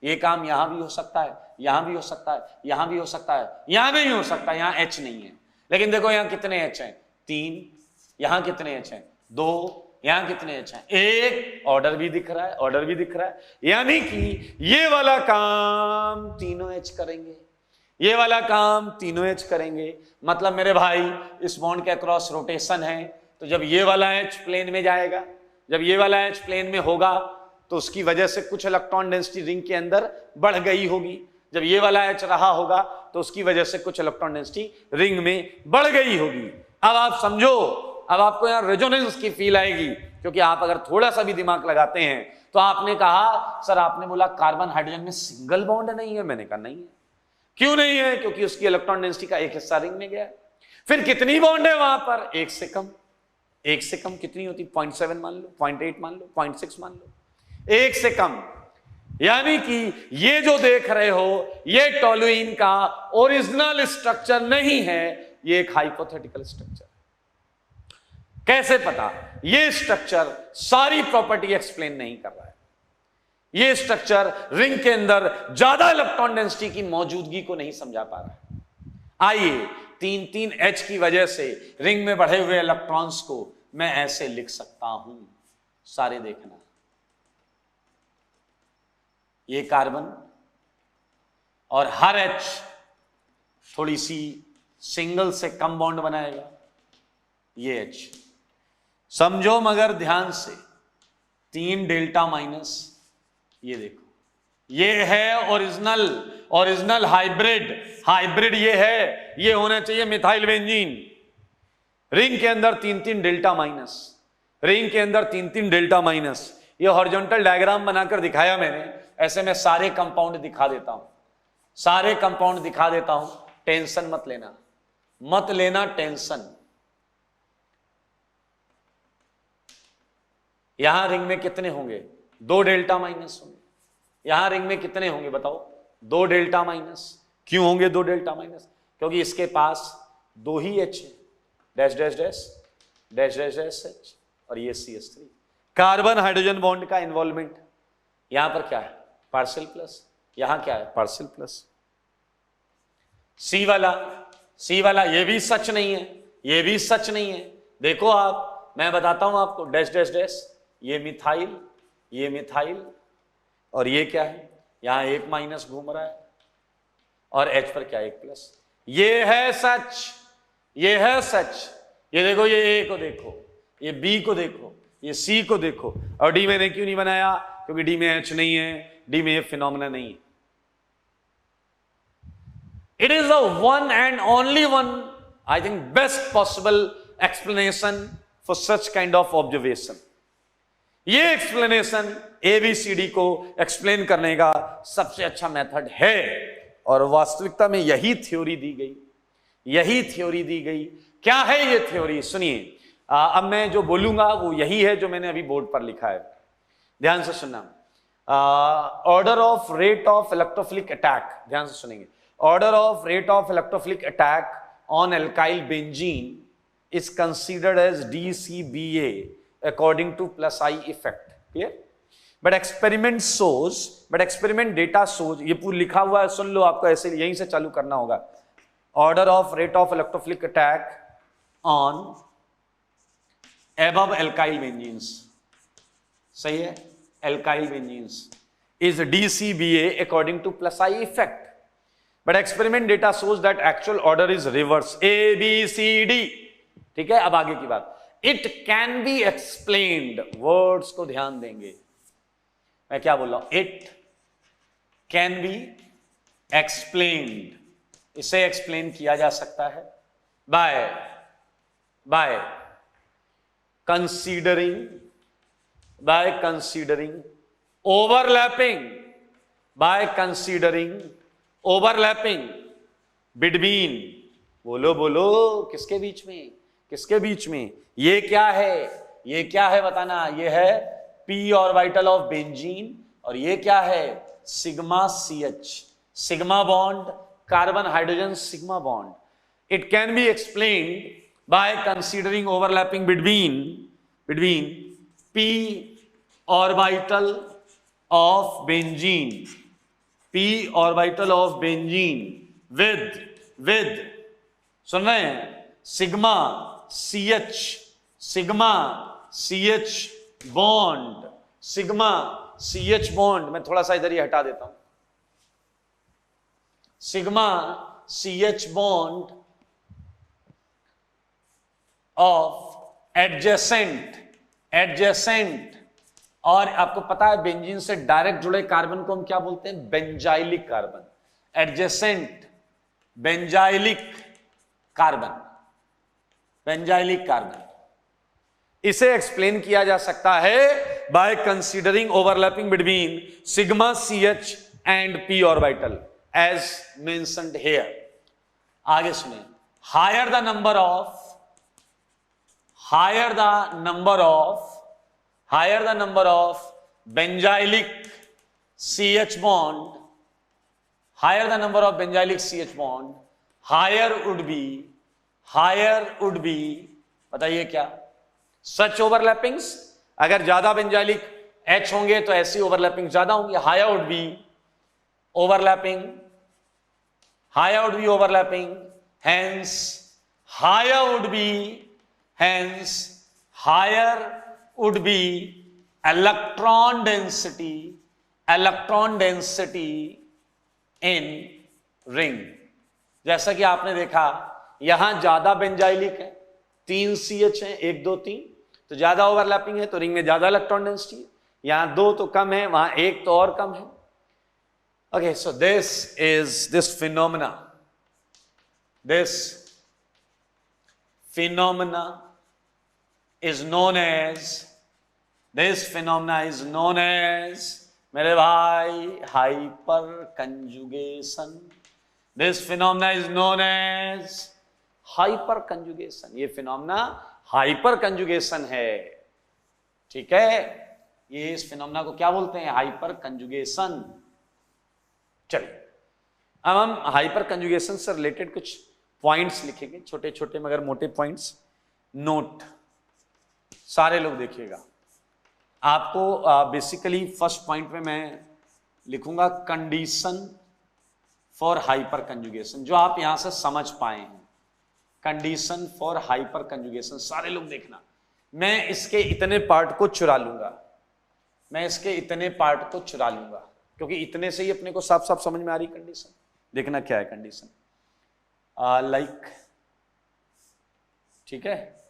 ये काम यहां भी हो सकता है, यहां भी हो सकता है, यहां भी हो सकता है, यहां नहीं हो सकता, यहां H नहीं है। लेकिन देखो यहां कितने H हैं, 3, यहां कितने H हैं, 2, यहां कितने H हैं, 1, ऑर्डर भी दिख रहा है, यानी कि ये वाला काम तीनों H करेंगे, ये वाला काम तीनों H करेंगे। मतलब मेरे भाई इस बॉन्ड के अक्रॉस रोटेशन है, तो जब ये वाला H प्लेन में जाएगा, जब ये वाला H प्लेन में होगा तो उसकी वजह से कुछ इलेक्ट्रॉन डेंसिटी रिंग के अंदर बढ़ गई होगी। जब ये वाला H रहा होगा तो उसकी वजह से कुछ इलेक्ट्रॉन डेंसिटी रिंग में बढ़ गई होगी। अब आप समझो, अब आपको यहां रेजोनेंस की फील आएगी, क्योंकि आप अगर थोड़ा सा भी दिमाग लगाते हैं तो आपने कहा सर आपने बोला कार्बन हाइड्रोजन में सिंगल बॉन्ड नहीं है। मैंने कहा नहीं है। क्यों नहीं है? क्योंकि उसकी इलेक्ट्रॉन डेंसिटी का एक हिस्सा रिंग में गया। फिर कितनी बॉन्ड है वहां पर? एक से कम कितनी होती? 0.7 मान लो, 0.8 मान लो, 0.6 मान लो, एक से कम। यानी कि ये जो देख रहे हो ये टोलुइन का ओरिजिनल स्ट्रक्चर नहीं है, ये एक हाइपोथेटिकल स्ट्रक्चर। कैसे पता? ये स्ट्रक्चर सारी प्रॉपर्टी एक्सप्लेन नहीं कर रहा है। ये स्ट्रक्चर रिंग के अंदर ज्यादा इलेक्ट्रॉन डेंसिटी की मौजूदगी को नहीं समझा पा रहा है। आइए 3 H की वजह से रिंग में बढ़े हुए इलेक्ट्रॉन्स को मैं ऐसे लिख सकता हूं, सारे देखना। ये कार्बन और हर H थोड़ी सी सिंगल से कम बॉन्ड बनाएगा, ये H समझो मगर ध्यान से। 3 डेल्टा माइनस, ये देखो, ये है ओरिजिनल हाइब्रिड ये है, ये होना चाहिए मिथाइल बेंजीन। रिंग के अंदर 3 डेल्टा माइनस, रिंग के अंदर 3 डेल्टा माइनस। ये हॉरिजॉन्टल डायग्राम बनाकर दिखाया मैंने, ऐसे मैं सारे कंपाउंड दिखा देता हूं, टेंशन मत लेना टेंशन। यहां रिंग में कितने होंगे? 2 डेल्टा माइनस होंगे। यहां रिंग में कितने होंगे बताओ? 2 डेल्टा माइनस। क्यों होंगे 2 डेल्टा माइनस? क्योंकि इसके पास 2 ही H है, dash dash dash dash dash dash H, और ये CH3। कार्बन हाइड्रोजन बॉन्ड का इन्वॉल्वमेंट यहां पर क्या है? Partial plus. यहां क्या है? Partial plus. सी वाला ये भी सच नहीं है, देखो आप, मैं बताता हूं आपको, डैश डैश डैश, ये मिथाइल, और ये क्या है? यहां 1 माइनस घूम रहा है, और H पर क्या? 1 प्लस। ये है सच। ये देखो, ये A को देखो, ये B को देखो, ये C को देखो, और D मैंने क्यों नहीं बनाया? क्योंकि D में H नहीं है, D में फिनोमेना नहीं है। It is the one and only one, I think, best possible explanation for such kind of observation. ये एक्सप्लेनेशन एबीसीडी को एक्सप्लेन करने का सबसे अच्छा मेथड है, और वास्तविकता में यही थ्योरी दी गई, यही थ्योरी दी गई। क्या है ये थ्योरी? सुनिए, अब मैं जो बोलूंगा वो यही है जो मैंने अभी बोर्ड पर लिखा है, ध्यान से सुनना। Order of rate of electrophilic attack, ध्यान से सुनेंगे। Order of rate of electrophilic attack on alkyl benzene is considered as DCBA according to plus I effect. Clear? But experiment data shows, ये पूरा लिखा हुआ है, सुन लो, आपको ऐसे यहीं से चालू करना होगा। Order of rate of electrophilic attack on above alkyl benzenes, सही है, alkyl benzenes is DCBA according to plus I effect. But experiment data shows that actual order is reverse, A B C D. ठीक है, अब आगे की बात। It can be explained, words को ध्यान देंगे, मैं क्या बोल रहा हूं, इट कैन बी एक्सप्लेन्ड, इसे एक्सप्लेन किया जा सकता है बाय कंसीडरिंग ओवरलैपिंग बिटवीन, बोलो किसके बीच में, ये क्या है बताना, ये है पी ऑर्बिटल ऑफ बेंजीन, और ये क्या है, sigma CH, sigma bond, carbon hydrogen sigma bond. It can be explained by considering overlapping between p orbital of benzene with सुन रहे हैं, सिग्मा CH बॉन्ड, मैं थोड़ा सा इधर ही हटा देता हूं, sigma CH bond of adjacent, और आपको पता है बेंजीन से डायरेक्ट जुड़े कार्बन को हम क्या बोलते हैं, benzylic carbon, adjacent benzylic carbon. इसे एक्सप्लेन किया जा सकता है by considering overlapping between sigma CH and p orbital as mentioned here. आगे सुनिए, higher the number of benzylic CH bond, higher would be, बताइए क्या, सच ओवरलैपिंग्स, अगर ज्यादा बेंजाइलिक H होंगे तो ऐसी ओवरलैपिंग ज्यादा होंगी, higher would be overlapping, hence higher would be electron density in ring। जैसा कि आपने देखा यहां ज्यादा बेंजाइलिक है, 3 CH है, 1 2 3, तो ज्यादा ओवरलैपिंग है तो रिंग में ज्यादा इलेक्ट्रॉन डेंसिटी है, यहां 2 तो कम है, वहां 1 तो और कम है। Okay, so this phenomena is known as मेरे भाई hyperconjugation. This phenomena is known as hyperconjugation, ये फिनोमेना हाइपर कंजुगेशन है, ठीक है, ये इस फिनोमेना को क्या बोलते हैं, हाइपर कंजुगेशन। चलिए अब हम हाइपर कंजुगेशन से रिलेटेड कुछ पॉइंट्स लिखेंगे, छोटे छोटे मगर मोटे पॉइंट्स, नोट सारे लोग देखिएगा। आपको बेसिकली फर्स्ट पॉइंट में मैं लिखूंगा कंडीशन फॉर हाइपर कंजुगेशन, जो आप यहां से समझ पाए हैं, कंडीशन फॉर हाइपर कंजुगेशन, सारे लोग देखना। मैं इसके इतने पार्ट को चुरा लूंगा, क्योंकि इतने से ही अपने को साफ साफ समझ में आ रही कंडीशन। देखना क्या है कंडीशन, लाइक, ठीक है,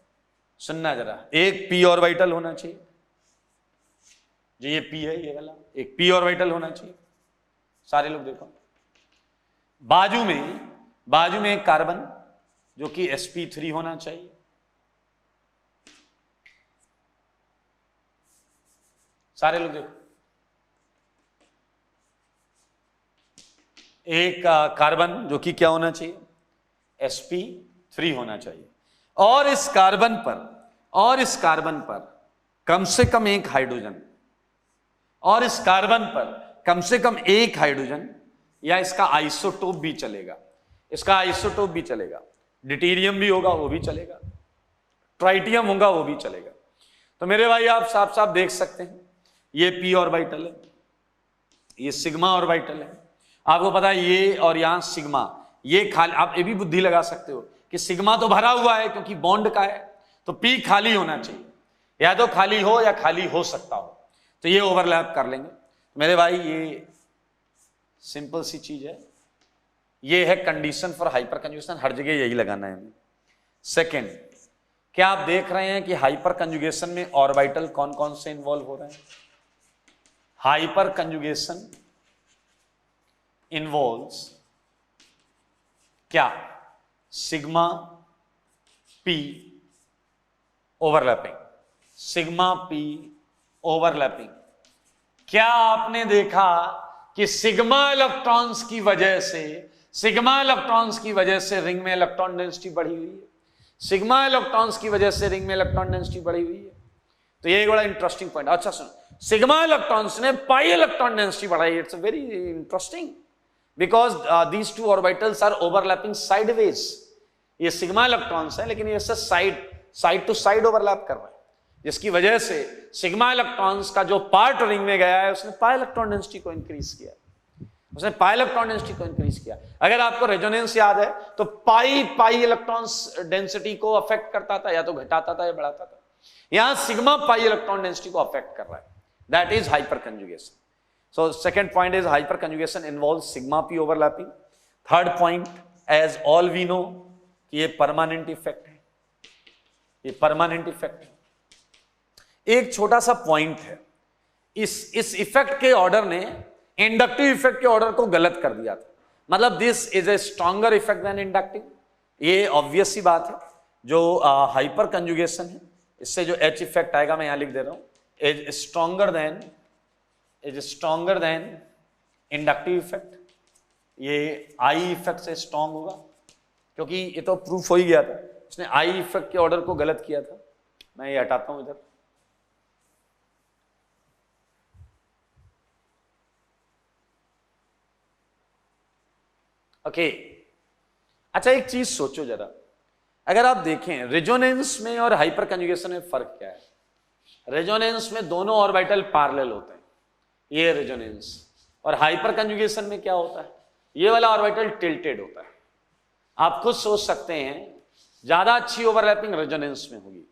सुनना जरा, एक पी ऑर्बिटल होना चाहिए, जो ये पी है ये वाला, एक पी ऑर्बिटल होना चाहिए, सारे लोग देखो, बाजू में एक कार्बन जो कि sp3 होना चाहिए, सारे लोग देखो, एक कार्बन जो कि क्या होना चाहिए, sp3 होना चाहिए, और इस कार्बन पर कम से कम एक हाइड्रोजन, और इस कार्बन पर कम से कम एक हाइड्रोजन, या इसका आइसोटोप भी चलेगा, इसका आइसोटोप भी चलेगा, ड्यूटेरियम भी होगा वो भी चलेगा, ट्राइटियम होगा वो भी चलेगा। तो मेरे भाई आप साफ साफ देख सकते हैं, ये p ऑर्बिटल है, ये सिग्मा ऑर्बिटल है, आपको पता है ये, और यहां सिग्मा, ये खाली, आप ये भी बुद्धि लगा सकते हो कि सिग्मा तो भरा हुआ है क्योंकि बॉन्ड का है, तो p खाली होना चाहिए, या तो खाली हो या खाली हो सकता हो, तो ये ओवरलैप कर लेंगे। मेरे भाई ये सिंपल सी चीज है, ये है कंडीशन फॉर हाइपर कंजुगेशन, हर जगह यही लगाना है हमें। सेकेंड, क्या आप देख रहे हैं कि हाइपर कंजुगेशन में ऑर्बिटल कौन कौन से इन्वॉल्व हो रहे हैं? हाइपर कंजुगेशन इन्वॉल्व्स क्या? Sigma p overlapping, sigma p overlapping. क्या आपने देखा कि सिग्मा इलेक्ट्रॉन्स की वजह से रिंग में इलेक्ट्रॉन डेंसिटी बढ़ी हुई है, सिग्मा इलेक्ट्रॉन्स की वजह से रिंग में इलेक्ट्रॉन डेंसिटी बढ़ी हुई है। तो ये एक बड़ा इंटरेस्टिंग पॉइंट। अच्छा सुनो, सिग्मा इलेक्ट्रॉन्स ने पाई इलेक्ट्रॉन डेंसिटी बढ़ाई, it's very interesting because these two orbitals are overlapping sideways. ये सिग्मा इलेक्ट्रॉन्स है लेकिन ये साइड टू साइड ओवरलैप कर रहे हैं, जिसकी वजह से सिग्मा इलेक्ट्रॉन्स का जो पार्ट रिंग में गया है उसने पाई इलेक्ट्रॉन डेंसिटी को इंक्रीज किया, अगर आपको रेजोनेंस याद है तो पाई इलेक्ट्रॉन्स डेंसिटी को अफेक्ट करता था, या तो घटाता था या बढ़ाता था। यहां सिग्मा पाई इलेक्ट्रॉन डेंसिटी को अफेक्ट कर रहा है, that is hyperconjugation. So second point is hyperconjugation involves sigma p overlapping. Third point, as all we know, ये परमानेंट इफेक्ट है, ये परमानेंट इफेक्ट है। एक छोटा सा पॉइंट है, इस इफेक्ट के ऑर्डर ने इंडक्टिव इफेक्ट के ऑर्डर को गलत कर दिया था, मतलब this is a stronger effect than inductive. ये ऑब्वियस सी बात है, जो हाइपर कंजुगेशन है इससे जो H इफेक्ट आएगा, मैं यहां लिख दे रहा हूं, is stronger than inductive effect. ये I इफेक्ट से स्ट्रॉन्ग होगा, क्योंकि ये तो प्रूफ हो ही गया था, उसने I इफेक्ट के ऑर्डर को गलत किया था। मैं ये हटाता हूं इधर। ओके अच्छा, एक चीज सोचो जरा, अगर आप देखें रेजोनेंस में और हाइपर कंजुगेशन में फर्क क्या है? रेजोनेंस में दोनों ऑर्बिटल पैरेलल होते हैं, ये रेजोनेंस, और हाइपर कंजुगेशन में क्या होता है? ये वाला ऑर्बिटल टिल्टेड होता है। आप खुद सोच सकते हैं, ज्यादा अच्छी ओवरलैपिंग रेजोनेंस में होगी,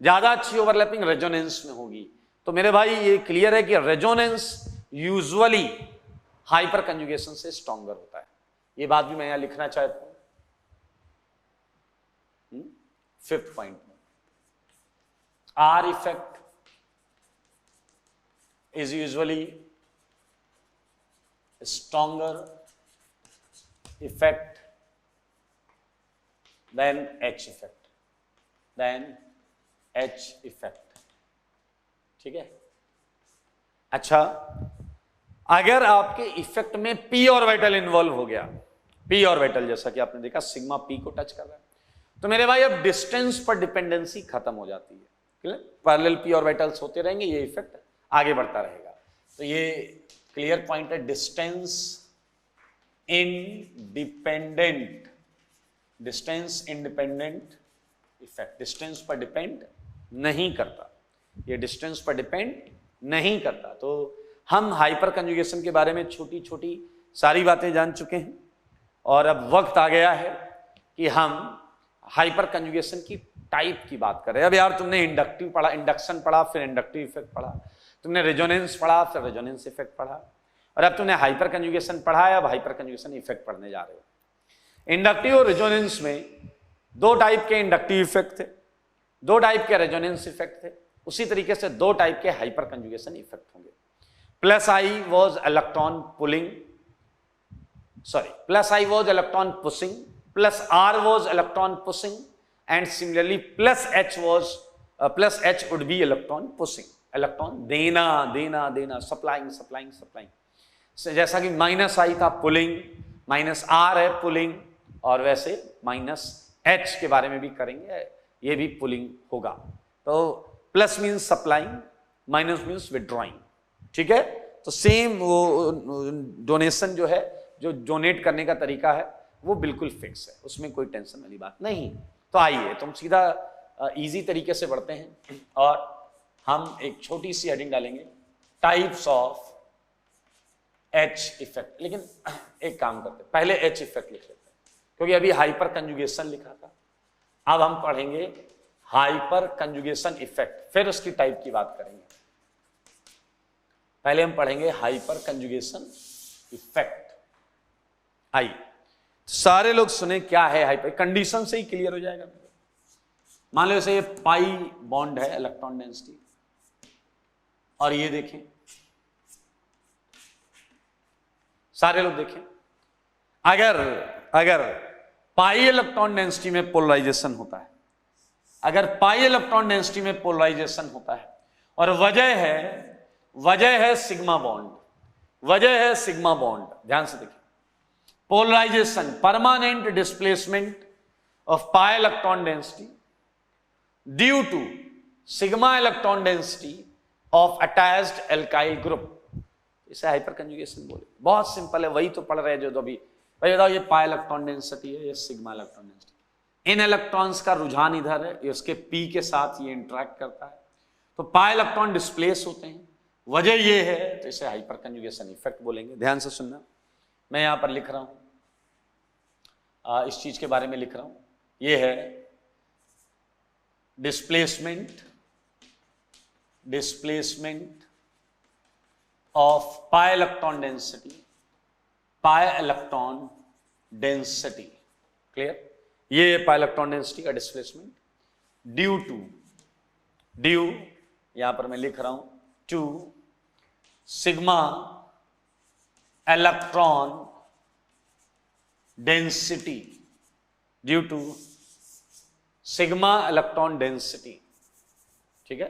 ज्यादा अच्छी ओवरलैपिंग रेजोनेंस में होगी। तो मेरे भाई ये क्लियर है कि रेजोनेंस यूजुअली हाइपर कंजुगेशन से स्ट्रॉन्गर होता है। ये बात भी मैं यहां लिखना चाहता हूं। फिफ्थ पॉइंट में, R effect is usually stronger effect than H effect, ठीक है। अच्छा, अगर आपके इफेक्ट में पी ऑर्बिटल इन्वॉल्व हो गया, पी ऑर्बिटल जैसा कि आपने देखा सिग्मा पी को टच कर रहा है, तो मेरे भाई अब डिस्टेंस पर डिपेंडेंसी खत्म हो जाती है, पैरेलल पी ऑर्बिटल्स होते रहेंगे, ये इफेक्ट आगे बढ़ता रहेगा। तो ये क्लियर पॉइंट है, डिस्टेंस इंडिपेंडेंट इफेक्ट, डिस्टेंस पर डिपेंड नहीं करता, ये डिस्टेंस पर डिपेंड नहीं करता। तो हम हाइपर कंजुगेशन के बारे में छोटी छोटी सारी बातें जान चुके हैं, और अब वक्त आ गया है कि हम हाइपर कंजुगेशन की टाइप की बात करें। अब यार तुमने इंडक्टिव पढ़ा, इंडक्शन पढ़ा, फिर इंडक्टिव इफेक्ट पढ़ा, तुमने रेजोनेंस पढ़ा, फिर रेजोनेंस इफेक्ट पढ़ा, और अब तुमने हाइपर कंजुगेशन पढ़ा है, अब हाइपर कंजुगेशन इफेक्ट पढ़ने जा रहे हो। इंडक्टिव और रेजोनेंस में दो टाइप के इंडक्टिव इफेक्ट थे, दो टाइप के रेजोनेंस इफेक्ट थे, उसी तरीके से दो टाइप के हाइपर कंजुगेशन इफेक्ट होंगे। Plus I was electron pushing, plus R was electron pushing, and similarly plus H would be electron pushing. Electron देना देना देना, सप्लाइंग सप्लाइंग सप्लाइंग। जैसा कि माइनस आई था पुलिंग, माइनस आर है पुलिंग, और वैसे माइनस एच के बारे में भी करेंगे, ये भी पुलिंग होगा। तो plus means supplying, minus means withdrawing, ठीक है। तो सेम वो डोनेशन जो है, जो डोनेट करने का तरीका है वो बिल्कुल फिक्स है, उसमें कोई टेंशन वाली बात नहीं। तो आइए तुम सीधा इजी तरीके से बढ़ते हैं और हम एक छोटी सी हेडिंग डालेंगे, टाइप्स ऑफ एच इफेक्ट। लेकिन एक काम करते हैं, पहले एच इफेक्ट लिख लेते हैं, क्योंकि अभी हाइपर कंजुगेशन लिखा था, अब हम पढ़ेंगे हाइपर कंजुगेशन इफेक्ट, फिर उसकी टाइप की बात करेंगे। पहले हम पढ़ेंगे हाइपर कंजुगेशन इफेक्ट। आइए सारे लोग सुने क्या है हाइपर, कंडीशन से ही क्लियर हो जाएगा। मान लो जैसे ये पाई बॉन्ड है इलेक्ट्रॉन डेंसिटी, और ये देखें, सारे लोग देखें, अगर पाई इलेक्ट्रॉन डेंसिटी में पोलराइजेशन होता है, अगर पाई इलेक्ट्रॉन डेंसिटी में पोलराइजेशन होता है, और वजह है सिग्मा बॉन्ड, वजह है सिग्मा बॉन्ड, ध्यान से देखिए, polarisation permanent displacement of pi electron density due to sigma electron density of attached alkyl group, इसे हाइपर कंजुगेशन बोले। बहुत सिंपल है, वही तो पढ़ रहे जो अभी। भाई बताओ, ये पाई इलेक्ट्रॉन डेंसिटी है, ये सिग्मा इलेक्ट्रॉन डेंसिटी, इन इलेक्ट्रॉन्स का रुझान इधर है, ये उसके पी के साथ ये इंटरेक्ट करता है, तो पाई इलेक्ट्रॉन डिस्प्लेस होते हैं, वजह ये है, तो इसे हाइपर कंजुगेशन इफेक्ट बोलेंगे। ध्यान से सुनना, मैं यहां पर लिख रहा हूं, इस चीज के बारे में लिख रहा हूं, ये है displacement of pi electron density, clear, ये पाई इलेक्ट्रॉन डेंसिटी का डिस्प्लेसमेंट ड्यू यहां पर मैं लिख रहा हूं to sigma electron density, due to sigma electron density, ठीक है,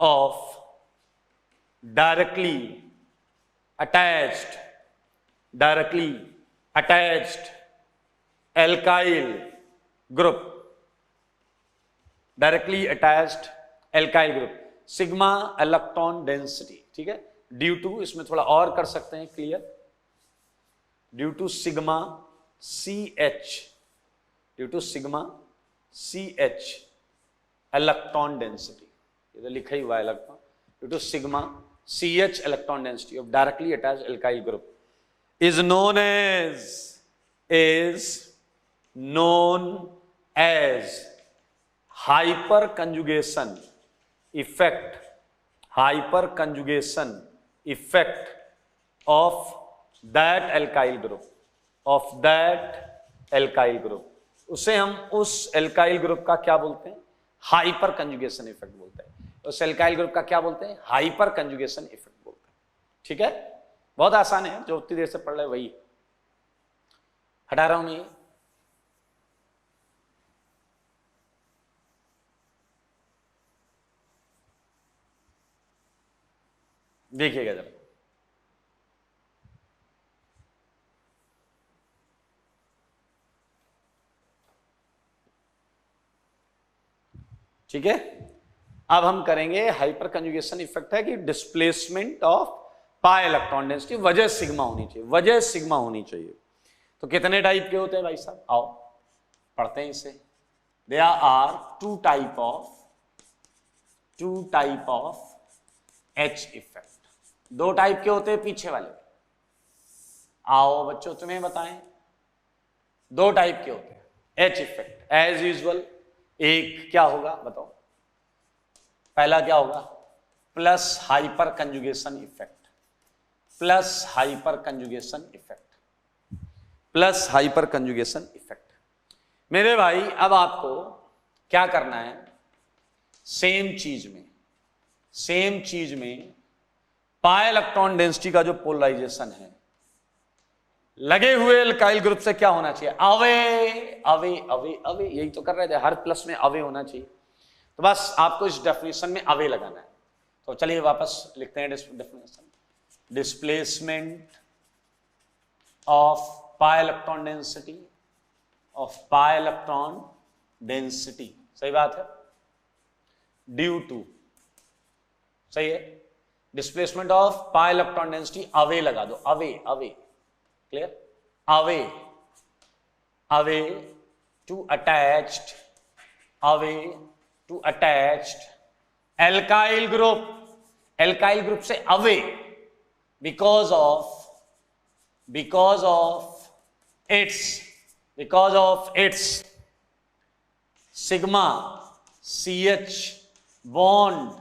of directly attached alkyl group, directly attached alkyl group, sigma electron density, ठीक है, ड्यू टू, इसमें थोड़ा और कर सकते हैं clear, due to sigma CH electron density, ये तो लिखा ही हुआ है electron, due to sigma CH electron density of directly attached alkyl group is known as hyperconjugation effect of that alkyl group, उसे हम उस एल्काइल ग्रुप का क्या बोलते हैं, हाइपर कंजुगेशन इफेक्ट बोलते हैं। उस एल्काइल ग्रुप का क्या बोलते हैं, हाइपर कंजुगेशन इफेक्ट बोलते हैं, ठीक है। बहुत आसान है, जो उतनी देर से पढ़ रहे वही हटा रहा हूं मैं। देखिएगा जरा, ठीक है। अब हम करेंगे हाइपर कंजुगेशन इफेक्ट है कि displacement of pi electron density, वजह सिग्मा होनी चाहिए। तो कितने टाइप के होते हैं भाई साहब, आओ पढ़ते हैं इसे। There are two type of H effect, दो टाइप के होते हैं पीछे वाले। आओ बच्चों तुम्हें बताएं, दो टाइप के होते हैं एच इफेक्ट। एज यूजुअल एक क्या होगा बताओ, पहला क्या होगा, प्लस हाइपर कंजुगेशन इफेक्ट। मेरे भाई अब आपको क्या करना है, सेम चीज में पाई इलेक्ट्रॉन डेंसिटी का जो पोलराइजेशन है, लगे हुए एल्काइल ग्रुप से क्या होना चाहिए, अवे। यही तो कर रहे थे, हर प्लस में अवे होना चाहिए। तो बस आपको इस डेफिनेशन में अवे लगाना है। तो चलिए वापस लिखते हैं definition. Displacement of pi electron density, सही बात है, ड्यू टू, सही है, displacement of pi electron density away लगा दो, away clear, away to attached alkyl group से away because of its sigma CH bond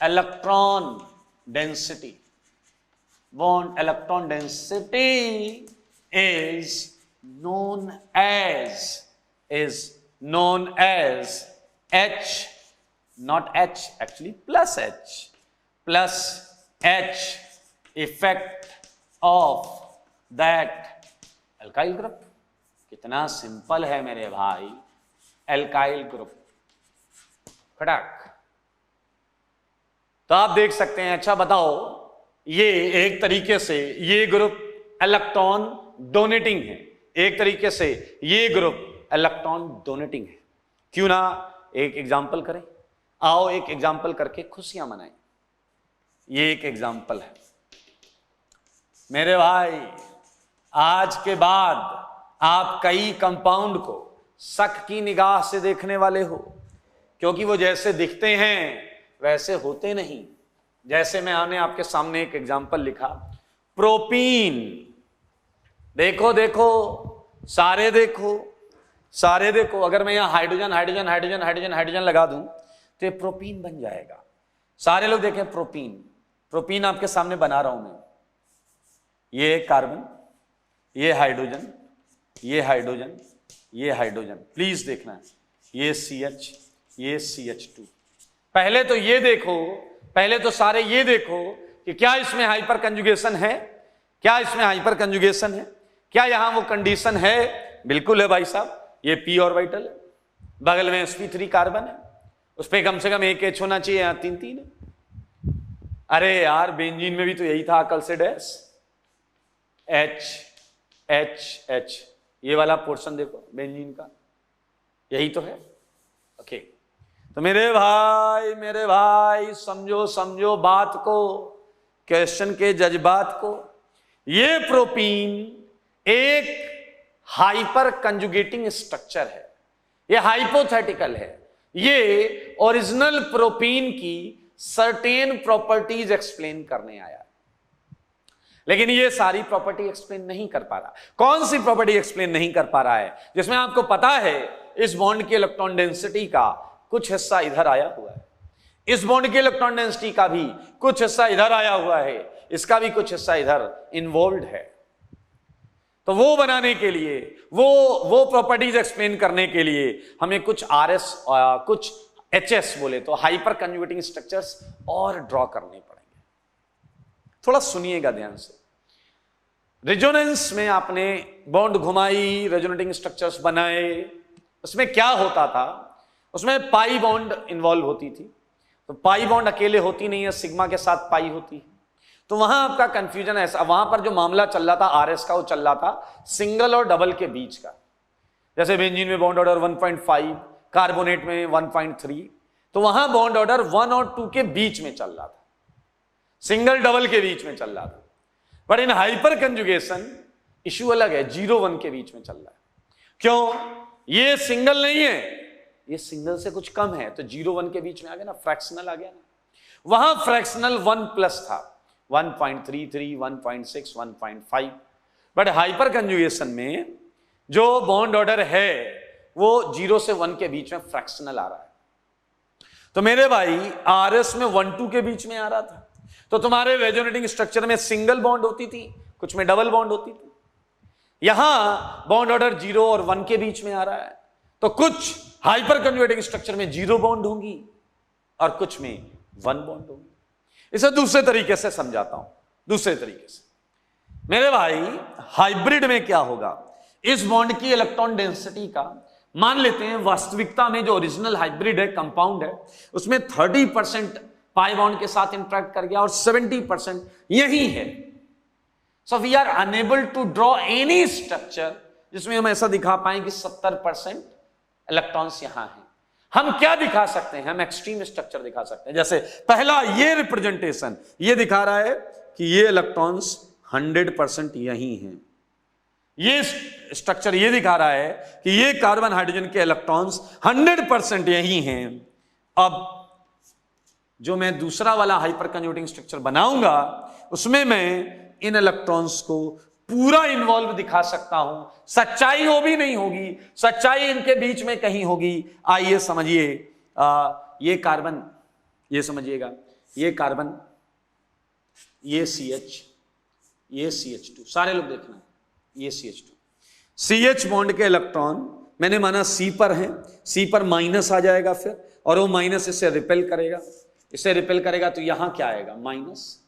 electron density is known as H, not H actually, plus H effect of that alkyl group। कितना simple है मेरे भाई, alkyl group खड़क। तो आप देख सकते हैं, अच्छा बताओ, ये एक तरीके से ये ग्रुप इलेक्ट्रॉन डोनेटिंग है, एक तरीके से ये ग्रुप इलेक्ट्रॉन डोनेटिंग है। क्यों ना एक एग्जाम्पल करें, आओ एक एग्जाम्पल करके खुशियां मनाएं। ये एक एग्जाम्पल है मेरे भाई, आज के बाद आप कई कंपाउंड को शक की निगाह से देखने वाले हो, क्योंकि वो जैसे दिखते हैं वैसे होते नहीं। जैसे मैंने आपके सामने एक एग्जाम्पल लिखा, प्रोपीन, देखो सारे देखो, अगर मैं यहां हाइड्रोजन लगा दूं तो ये प्रोपीन बन जाएगा। सारे लोग देखें, प्रोपीन आपके सामने बना रहा हूं मैं, ये कार्बन, ये हाइड्रोजन, प्लीज देखना, ये CH, ये CH2। पहले तो ये देखो, पहले तो सारे ये देखो कि क्या इसमें हाइपर कंजुगेशन है, क्या यहां वो कंडीशन है? बिल्कुल है भाई साहब, ये p ऑर्बिटल है, बगल में sp3 कार्बन है, उस पर कम से कम एक H होना चाहिए, यहां 3 है। अरे यार बेंजीन में भी तो यही था, अकल से डैश, H, ये वाला पोर्शन देखो बेंजीन का, यही तो है। ओके, तो मेरे भाई समझो बात को, क्वेश्चन के जज्बात को। ये प्रोपीन एक हाइपर कंजुगेटिंग स्ट्रक्चर है, ये हाइपोथेटिकल है, ये ओरिजिनल प्रोपीन की सर्टेन प्रॉपर्टीज एक्सप्लेन करने आया, लेकिन ये सारी प्रॉपर्टी एक्सप्लेन नहीं कर पा रहा। कौन सी प्रॉपर्टी एक्सप्लेन नहीं कर पा रहा है? जिसमें आपको पता है इस बॉन्ड की इलेक्ट्रॉन डेंसिटी का कुछ हिस्सा इधर आया हुआ है, इस बॉन्ड की इलेक्ट्रॉन डेंसिटी का भी कुछ हिस्सा इधर आया हुआ है, इसका भी कुछ हिस्सा इधर इन्वॉल्व है। तो वो बनाने के लिए, वो प्रॉपर्टीज एक्सप्लेन करने के लिए हमें कुछ RS कुछ HS बोले तो हाइपर कंजुगेटिंग स्ट्रक्चर्स और ड्रॉ करने पड़ेंगे। थोड़ा सुनिएगा ध्यान से। रेजोनेंस में आपने बॉन्ड घुमाई, रेजोनेटिंग स्ट्रक्चर्स बनाए, उसमें क्या होता था? उसमें पाई बॉन्ड इन्वॉल्व होती थी। तो पाई बॉन्ड अकेले होती नहीं है, सिग्मा के साथ पाई होती है। तो वहां आपका कंफ्यूजन ऐसा, वहां पर जो मामला चल रहा था RS का, वो चल रहा था सिंगल और डबल के बीच का। जैसे बेंजीन में बॉन्ड ऑर्डर 1.5, कार्बोनेट में 1.3, तो वहां बॉन्ड ऑर्डर 1 और 2 के बीच में चल रहा था, सिंगल डबल के बीच में चल रहा था। But in hyper conjugation issue अलग है, 0-1 के बीच में चल रहा है। क्यों? ये सिंगल नहीं है, ये सिंगल से कुछ कम है, तो 0-1 के बीच में आ गया ना, फ्रैक्शनल आ गया ना। वहां फ्रैक्शनल 1+ था, 1.33, 1.6, 1.5। बट हाइपर कंजुगेशन में जो बॉन्ड ऑर्डर है वो 0 से 1 के बीच में फ्रैक्शनल आ रहा है। तो मेरे भाई RS में 1-2 के बीच में आ रहा था, तो तुम्हारे रेजोनेटिंग स्ट्रक्चर में सिंगल बॉन्ड होती थी, कुछ में डबल बॉन्ड होती थी। यहां बॉन्ड ऑर्डर 0 और 1 के बीच में आ रहा है, तो कुछ हाइपर कंजुगेटिंग स्ट्रक्चर में 0 बॉन्ड होंगी और कुछ में 1 बॉन्ड होंगी। इसे दूसरे तरीके से समझाता हूं, दूसरे तरीके से। मेरे भाई हाइब्रिड में क्या होगा? इस बॉन्ड की इलेक्ट्रॉन डेंसिटी का मान लेते हैं, वास्तविकता में जो ओरिजिनल हाइब्रिड है, कंपाउंड है, उसमें 30% पाई बॉन्ड के साथ इंटरेक्ट कर गया और 70% यही है। So we are unable to draw any structure जिसमें हम ऐसा दिखा पाए कि 70% इलेक्ट्रॉन्स यहां हैं। हम क्या दिखा सकते हैं? हम एक्सट्रीम स्ट्रक्चर दिखा सकते हैं। जैसे पहला ये रिप्रेजेंटेशन ये दिखा रहा है कि ये इलेक्ट्रॉन्स 100% यही हैं। ये स्ट्रक्चर ये दिखा रहा है कि ये कार्बन हाइड्रोजन के इलेक्ट्रॉन्स 100% यही हैं। अब जो मैं दूसरा वाला हाइपर कंज्यूटिंग स्ट्रक्चर बनाऊंगा उसमें मैं इन इलेक्ट्रॉन्स को पूरा इन्वॉल्व दिखा सकता हूं। सच्चाई वो भी नहीं होगी, सच्चाई इनके बीच में कहीं होगी। आइए समझिए, ये कार्बन, ये समझिएगा, ये कार्बन, ये CH, ये CH2, सारे लोग देखना, ये CH2, CH बॉन्ड के इलेक्ट्रॉन मैंने माना C पर हैं, C पर माइनस आ जाएगा फिर, और वो माइनस इससे रिपेल करेगा, इससे रिपेल करेगा तो यहां क्या आएगा? माइनस।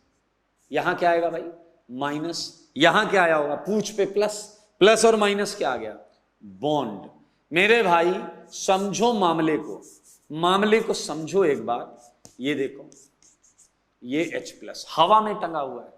यहां क्या आएगा भाई? माइनस। यहां क्या आया होगा? पूछ पे प्लस, प्लस और माइनस क्या आ गया? बॉन्ड। मेरे भाई समझो मामले को, मामले को समझो एक बार। ये देखो, ये H+ हवा में टंगा हुआ है।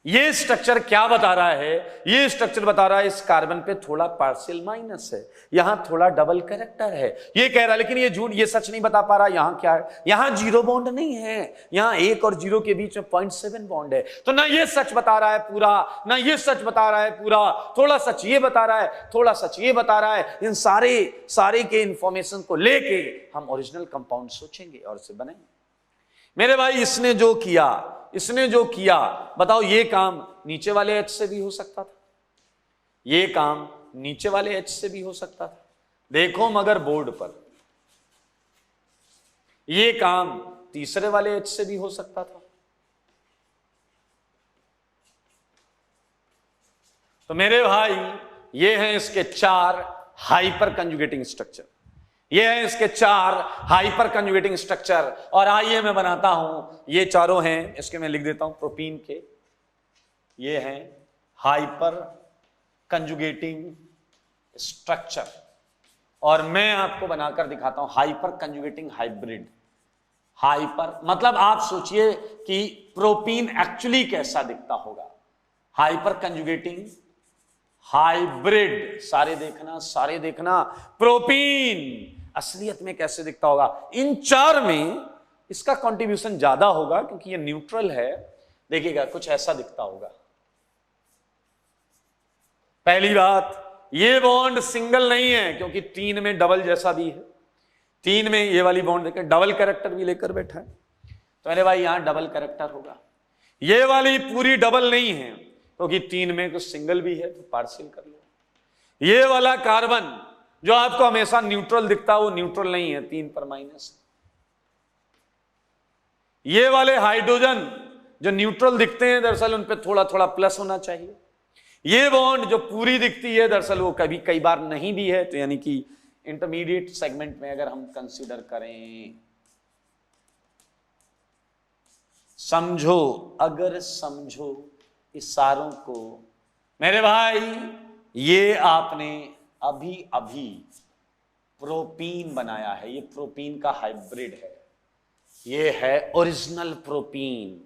ये स्ट्रक्चर क्या बता रहा है? ये स्ट्रक्चर बता रहा है इस कार्बन पे थोड़ा पार्शियल माइनस है, यहां थोड़ा डबल कैरेक्टर है। ये कह रहा है, लेकिन ये झूठ, ये सच नहीं बता पा रहा। यहां क्या है? यहां 0 बॉन्ड नहीं है, यहां 1 और 0 के बीच में 0.7 बॉन्ड है। तो ना ये सच बता रहा है पूरा, ना ये सच बता रहा है पूरा, थोड़ा सच ये बता रहा है, थोड़ा सच ये बता रहा है। इन सारे के इंफॉर्मेशन को लेके हम ओरिजिनल कंपाउंड सोचेंगे और उसे बनाएंगे। मेरे भाई इसने जो किया बताओ, ये काम नीचे वाले H से भी हो सकता था, ये काम नीचे वाले H से भी हो सकता था। देखो मगर बोर्ड पर, ये काम तीसरे वाले H से भी हो सकता था। तो मेरे भाई ये हैं इसके 4 हाइपर कंजुगेटिंग स्ट्रक्चर, ये हैं इसके 4 हाइपर कंजुगेटिंग स्ट्रक्चर। और आइए मैं बनाता हूं, ये चारों हैं, इसके मैं लिख देता हूं प्रोपीन के, ये हैं हाइपर कंजुगेटिंग स्ट्रक्चर। और मैं आपको बनाकर दिखाता हूं हाइपर कंजुगेटिंग हाइब्रिड। हाइपर मतलब आप सोचिए कि प्रोपीन एक्चुअली कैसा दिखता होगा। हाइपर कंजुगेटिंग हाइब्रिड, सारे देखना, प्रोपीन असलियत में कैसे दिखता होगा। इन 4 में इसका कंट्रीब्यूशन ज्यादा होगा क्योंकि ये न्यूट्रल है। देखिएगा कुछ ऐसा दिखता होगा। पहली बात, ये बॉन्ड सिंगल नहीं है क्योंकि 3 में डबल जैसा भी है। 3 में ये वाली बॉन्ड देखिए डबल कैरेक्टर भी लेकर बैठा है, तो मेरे भाई यहां डबल कैरेक्टर होगा। ये वाली पूरी डबल नहीं है क्योंकि 3 में कुछ सिंगल भी है, तो पार्शियल कर लो। ये वाला कार्बन जो आपको हमेशा न्यूट्रल दिखता है वो न्यूट्रल नहीं है, 3 पर माइनस। ये वाले हाइड्रोजन जो न्यूट्रल दिखते हैं दरअसल उन पे थोड़ा थोड़ा प्लस होना चाहिए। ये बॉन्ड जो पूरी दिखती है दरअसल वो कई बार नहीं भी है, तो यानी कि इंटरमीडिएट सेगमेंट में अगर हम कंसीडर करें, समझो, अगर समझो इशारों को। मेरे भाई ये आपने अभी प्रोपीन बनाया है, ये प्रोपीन का हाइब्रिड है, ये है ओरिजिनल प्रोपीन।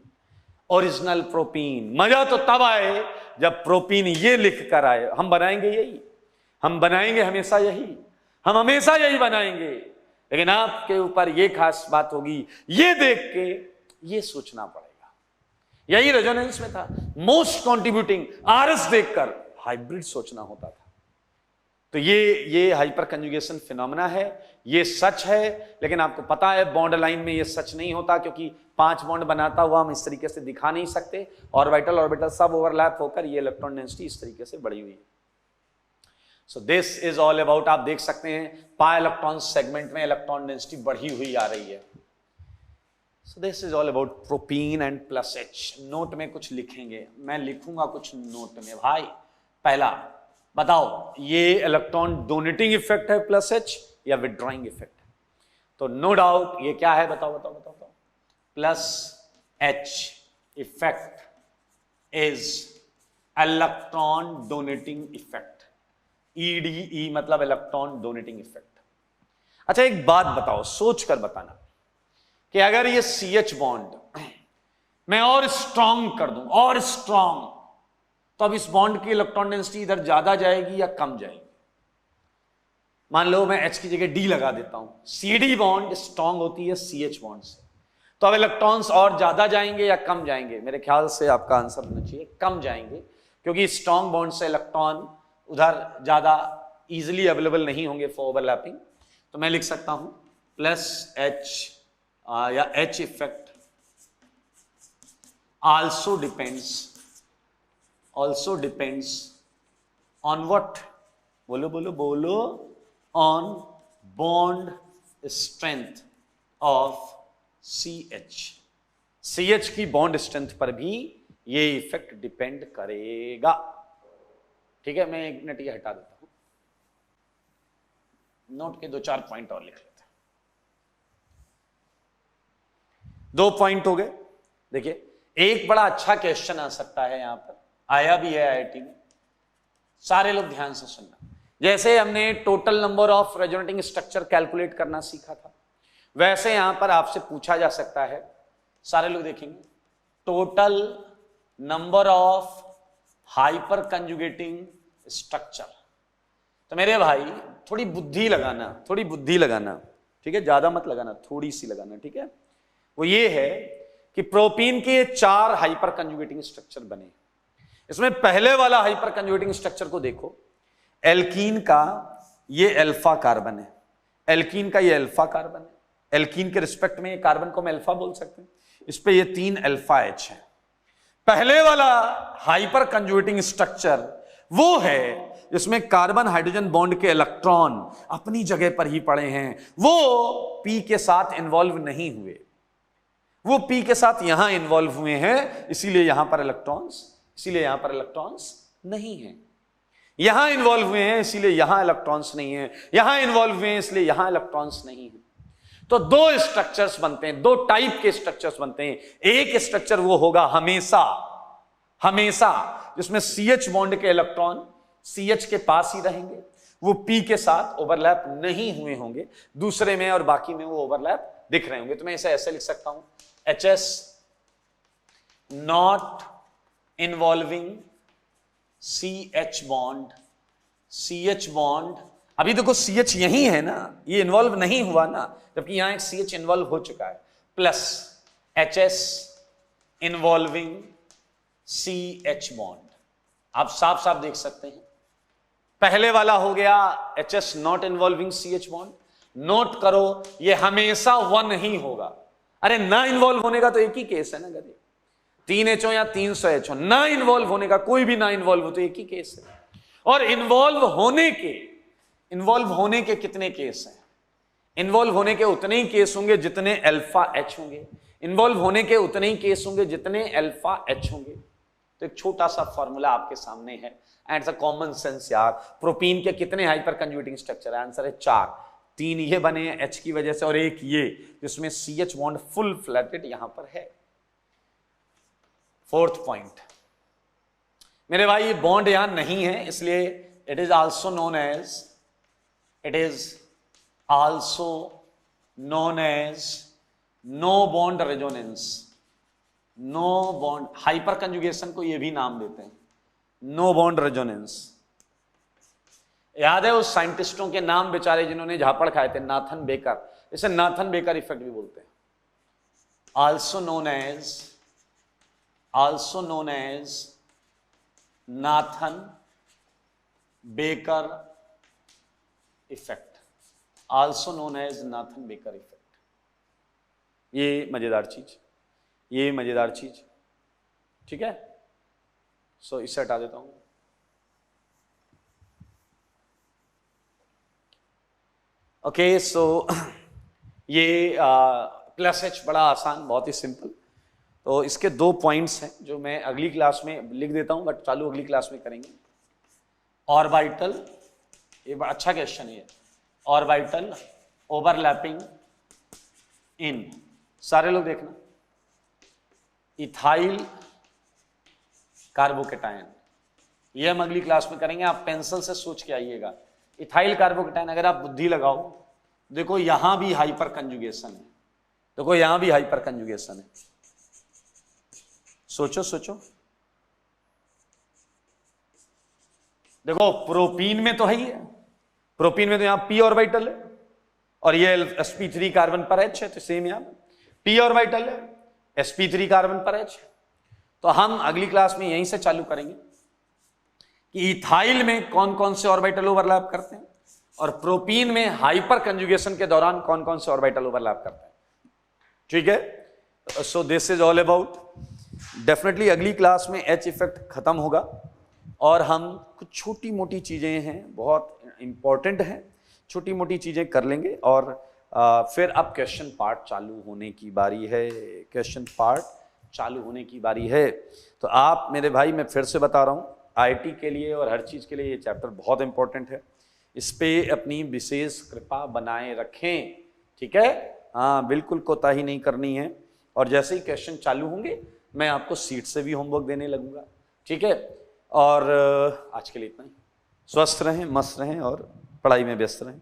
ओरिजिनल प्रोपीन मजा तो तब आए जब प्रोपीन ये लिख कर आए। हम बनाएंगे यही, हम बनाएंगे हमेशा यही, हम हमेशा यही बनाएंगे। लेकिन आपके ऊपर ये खास बात होगी, ये देख के ये सोचना पड़ेगा। यही रेजोनेंस में था, मोस्ट कंट्रीब्यूटिंग RS देखकर हाइब्रिड सोचना होता था। तो ये हाइपर कंजुगेशन फिनोमेना है, ये सच है। लेकिन आपको पता है बॉन्ड लाइन में ये सच नहीं होता क्योंकि 5 बॉन्ड बनाता हुआ हम इस तरीके से दिखा नहीं सकते। ऑर्बिटल सब ओवरलैप होकर ये इलेक्ट्रॉन डेंसिटी इस तरीके से बढ़ी हुई है। So this is all about, आप देख सकते हैं पाई इलेक्ट्रॉन सेगमेंट में इलेक्ट्रॉन डेंसिटी बढ़ी हुई आ रही है। So this is all about propene and plus H। Note में कुछ लिखेंगे, मैं लिखूंगा कुछ नोट में। भाई पहला बताओ, ये इलेक्ट्रॉन डोनेटिंग इफेक्ट है प्लस H या विड्रॉइंग इफेक्ट है? तो नो डाउट ये क्या है, बताओ बताओ बताओ बताओ। Plus H effect is electron donating effect. EDE मतलब इलेक्ट्रॉन डोनेटिंग इफेक्ट। अच्छा एक बात बताओ, सोच कर बताना, कि अगर ये CH बॉन्ड मैं और स्ट्रांग कर दूं, और स्ट्रांग, तो अब इस बॉन्ड की इलेक्ट्रॉन डेंसिटी इधर ज्यादा जाएगी या कम जाएगी? मान लो मैं H की जगह D लगा देता हूं। CD बॉन्ड स्ट्रांग होती है CH बॉन्ड से, तो अब इलेक्ट्रॉन्स और ज्यादा जाएंगे या कम जाएंगे? मेरे ख्याल से आपका आंसर होना चाहिए कम जाएंगे, क्योंकि स्ट्रांग बॉन्ड से इलेक्ट्रॉन उधर ज्यादा इजीली अवेलेबल नहीं होंगे फॉर ओवरलैपिंग। तो मैं लिख सकता हूं प्लस H या H effect also depends on what? बोलो बोलो बोलो, on bond strength of CH की बॉन्ड स्ट्रेंथ पर भी ये इफेक्ट डिपेंड करेगा। ठीक है, मैं एक मिनट ये हटा देता हूं, नोट के 2-4 पॉइंट और लिख लेते हैं। 2 पॉइंट हो गए। देखिए, एक बड़ा अच्छा क्वेश्चन आ सकता है, यहां पर आया भी है IIT में, सारे लोग ध्यान से सुनना। जैसे हमने total number of resonating structure calculate करना सीखा था, वैसे यहां पर आपसे पूछा जा सकता है, सारे लोग देखेंगे, total number of hyperconjugating structure. तो मेरे भाई थोड़ी बुद्धि लगाना, ठीक है, ज्यादा मत लगाना, थोड़ी सी लगाना, ठीक है। वो ये है कि प्रोपीन के 4 हाइपर कंजुगेटिंग स्ट्रक्चर बने। इसमें पहले वाला हाइपर कंजुगेटिंग स्ट्रक्चर को देखो, एल्कीन का ये अल्फा कार्बन है, एल्कीन का ये अल्फा कार्बन है, एल्कीन के रिस्पेक्ट में ये कार्बन को हम अल्फा बोल सकते हैं, इस पे ये 3 अल्फा H है। पहले वाला हाइपर कंजुगेटिंग स्ट्रक्चर वो है जिसमें कार्बन हाइड्रोजन बॉन्ड के इलेक्ट्रॉन अपनी जगह पर ही पड़े हैं, वो P के साथ इन्वॉल्व नहीं हुए, वो P के साथ यहां इन्वॉल्व हुए हैं, इसीलिए यहां पर इलेक्ट्रॉन्स नहीं है। यहां इन्वॉल्व हुए हैं इसलिए यहां इलेक्ट्रॉन्स नहीं है, यहां इन्वॉल्व हुए हैं इसलिए यहां इलेक्ट्रॉन्स नहीं है। तो 2 स्ट्रक्चर्स बनते हैं, 2 टाइप के स्ट्रक्चर्स बनते हैं। एक स्ट्रक्चर वो होगा हमेशा जिसमें CH बॉन्ड के इलेक्ट्रॉन CH के पास ही रहेंगे, वो P के साथ ओवरलैप नहीं हुए होंगे, दूसरे में और बाकी में वो ओवरलैप दिख रहे होंगे। तो मैं इसे ऐसे लिख सकता हूं, HS not involving CH bond, अभी देखो CH यही है ना, ये इन्वॉल्व नहीं हुआ ना, जबकि यहां एक CH इन्वॉल्व हो चुका है, plus HS involving CH bond. आप साफ साफ देख सकते हैं, पहले वाला हो गया HS not involving CH bond. Note करो, ये हमेशा 1 ही होगा। अरे ना इन्वॉल्व होने का तो एक ही केस है ना गधे, 3H हो या 300H हो, ना इन्वॉल्व होने का, कोई भी ना इन्वॉल्व हो तो एक ही केस है। और इन्वॉल्व होने के कितने केस हैं? इन्वॉल्व होने के उतने ही केस होंगे जितने अल्फा H होंगे, इन्वॉल्व होने के उतने ही केस होंगे जितने अल्फा H होंगे। तो एक छोटा सा फॉर्मूला आपके सामने है, एंड कॉमन सेंस यार। प्रोटीन के कितने हाइपर कंजुगेटिंग स्ट्रक्चर है? आंसर है 4। 3 ये बने हैं H की वजह से, और एक ये जिसमें CH बॉन्ड फुल फ्लैटेड यहां पर है। 4th पॉइंट, मेरे भाई ये बॉन्ड यहां नहीं है, इसलिए it is also known as no bond resonance. No bond hyperconjugation को ये भी नाम देते हैं, नो बॉन्ड रेजोनेंस। याद है उस साइंटिस्टों के नाम बेचारे जिन्होंने झापड़ खाए थे, नाथन बेकर, इसे नाथन बेकर इफेक्ट भी बोलते हैं। Also known as Nathan Baker effect, also known as Nathan Baker effect. ये मजेदार चीज, ठीक है। सो इसे हटा देता हूं। ओके, सो ये प्लस H बड़ा आसान, बहुत ही सिंपल। तो इसके 2 पॉइंट्स हैं जो मैं अगली क्लास में लिख देता हूं, बट चालू अगली क्लास में करेंगे। ऑर्बिटल, ये बड़ा अच्छा क्वेश्चन है, ऑर्बिटल ओवरलैपिंग इन, सारे लोग देखना, इथाइल कार्बोकेटायन, ये हम अगली क्लास में करेंगे। आप पेंसिल से सोच के आइएगा। इथाइल कार्बोकेटायन, अगर आप बुद्धि लगाओ, देखो यहां भी हाइपर कंजुगेशन है, तो कोई यहां भी हाइपर कंजुगेशन है, सोचो सोचो। देखो प्रोपीन में तो है ही है, प्रोपीन में तो यहां p ऑर्बिटल है और ये sp3 कार्बन पर H है, तो सेम यहां p ऑर्बिटल है, sp3 कार्बन पर H। तो हम अगली क्लास में यहीं से चालू करेंगे कि इथाइल में कौन कौन से ऑर्बिटल ओवरलैप करते हैं और प्रोपीन में हाइपर कंजुगेशन के दौरान कौन कौन से ऑर्बिटल ओवरलैप करते हैं। ठीक है, so this is all about. Definitely अगली क्लास में H इफेक्ट खत्म होगा और हम कुछ छोटी मोटी चीजें हैं, बहुत इंपॉर्टेंट हैं, छोटी मोटी चीजें कर लेंगे और फिर अब क्वेश्चन पार्ट चालू होने की बारी है, क्वेश्चन पार्ट चालू होने की बारी है। तो आप मेरे भाई, मैं फिर से बता रहा हूँ, आईटी के लिए और हर चीज के लिए ये चैप्टर बहुत इंपॉर्टेंट है, इस पे अपनी विशेष कृपा बनाए रखें। ठीक है, हाँ बिल्कुल कोताही नहीं करनी है। और जैसे ही क्वेश्चन चालू होंगे मैं आपको सीट से भी होमवर्क देने लगूंगा। ठीक है, और आज के लिए इतना ही। स्वस्थ रहें, मस्त रहें और पढ़ाई में व्यस्त रहें।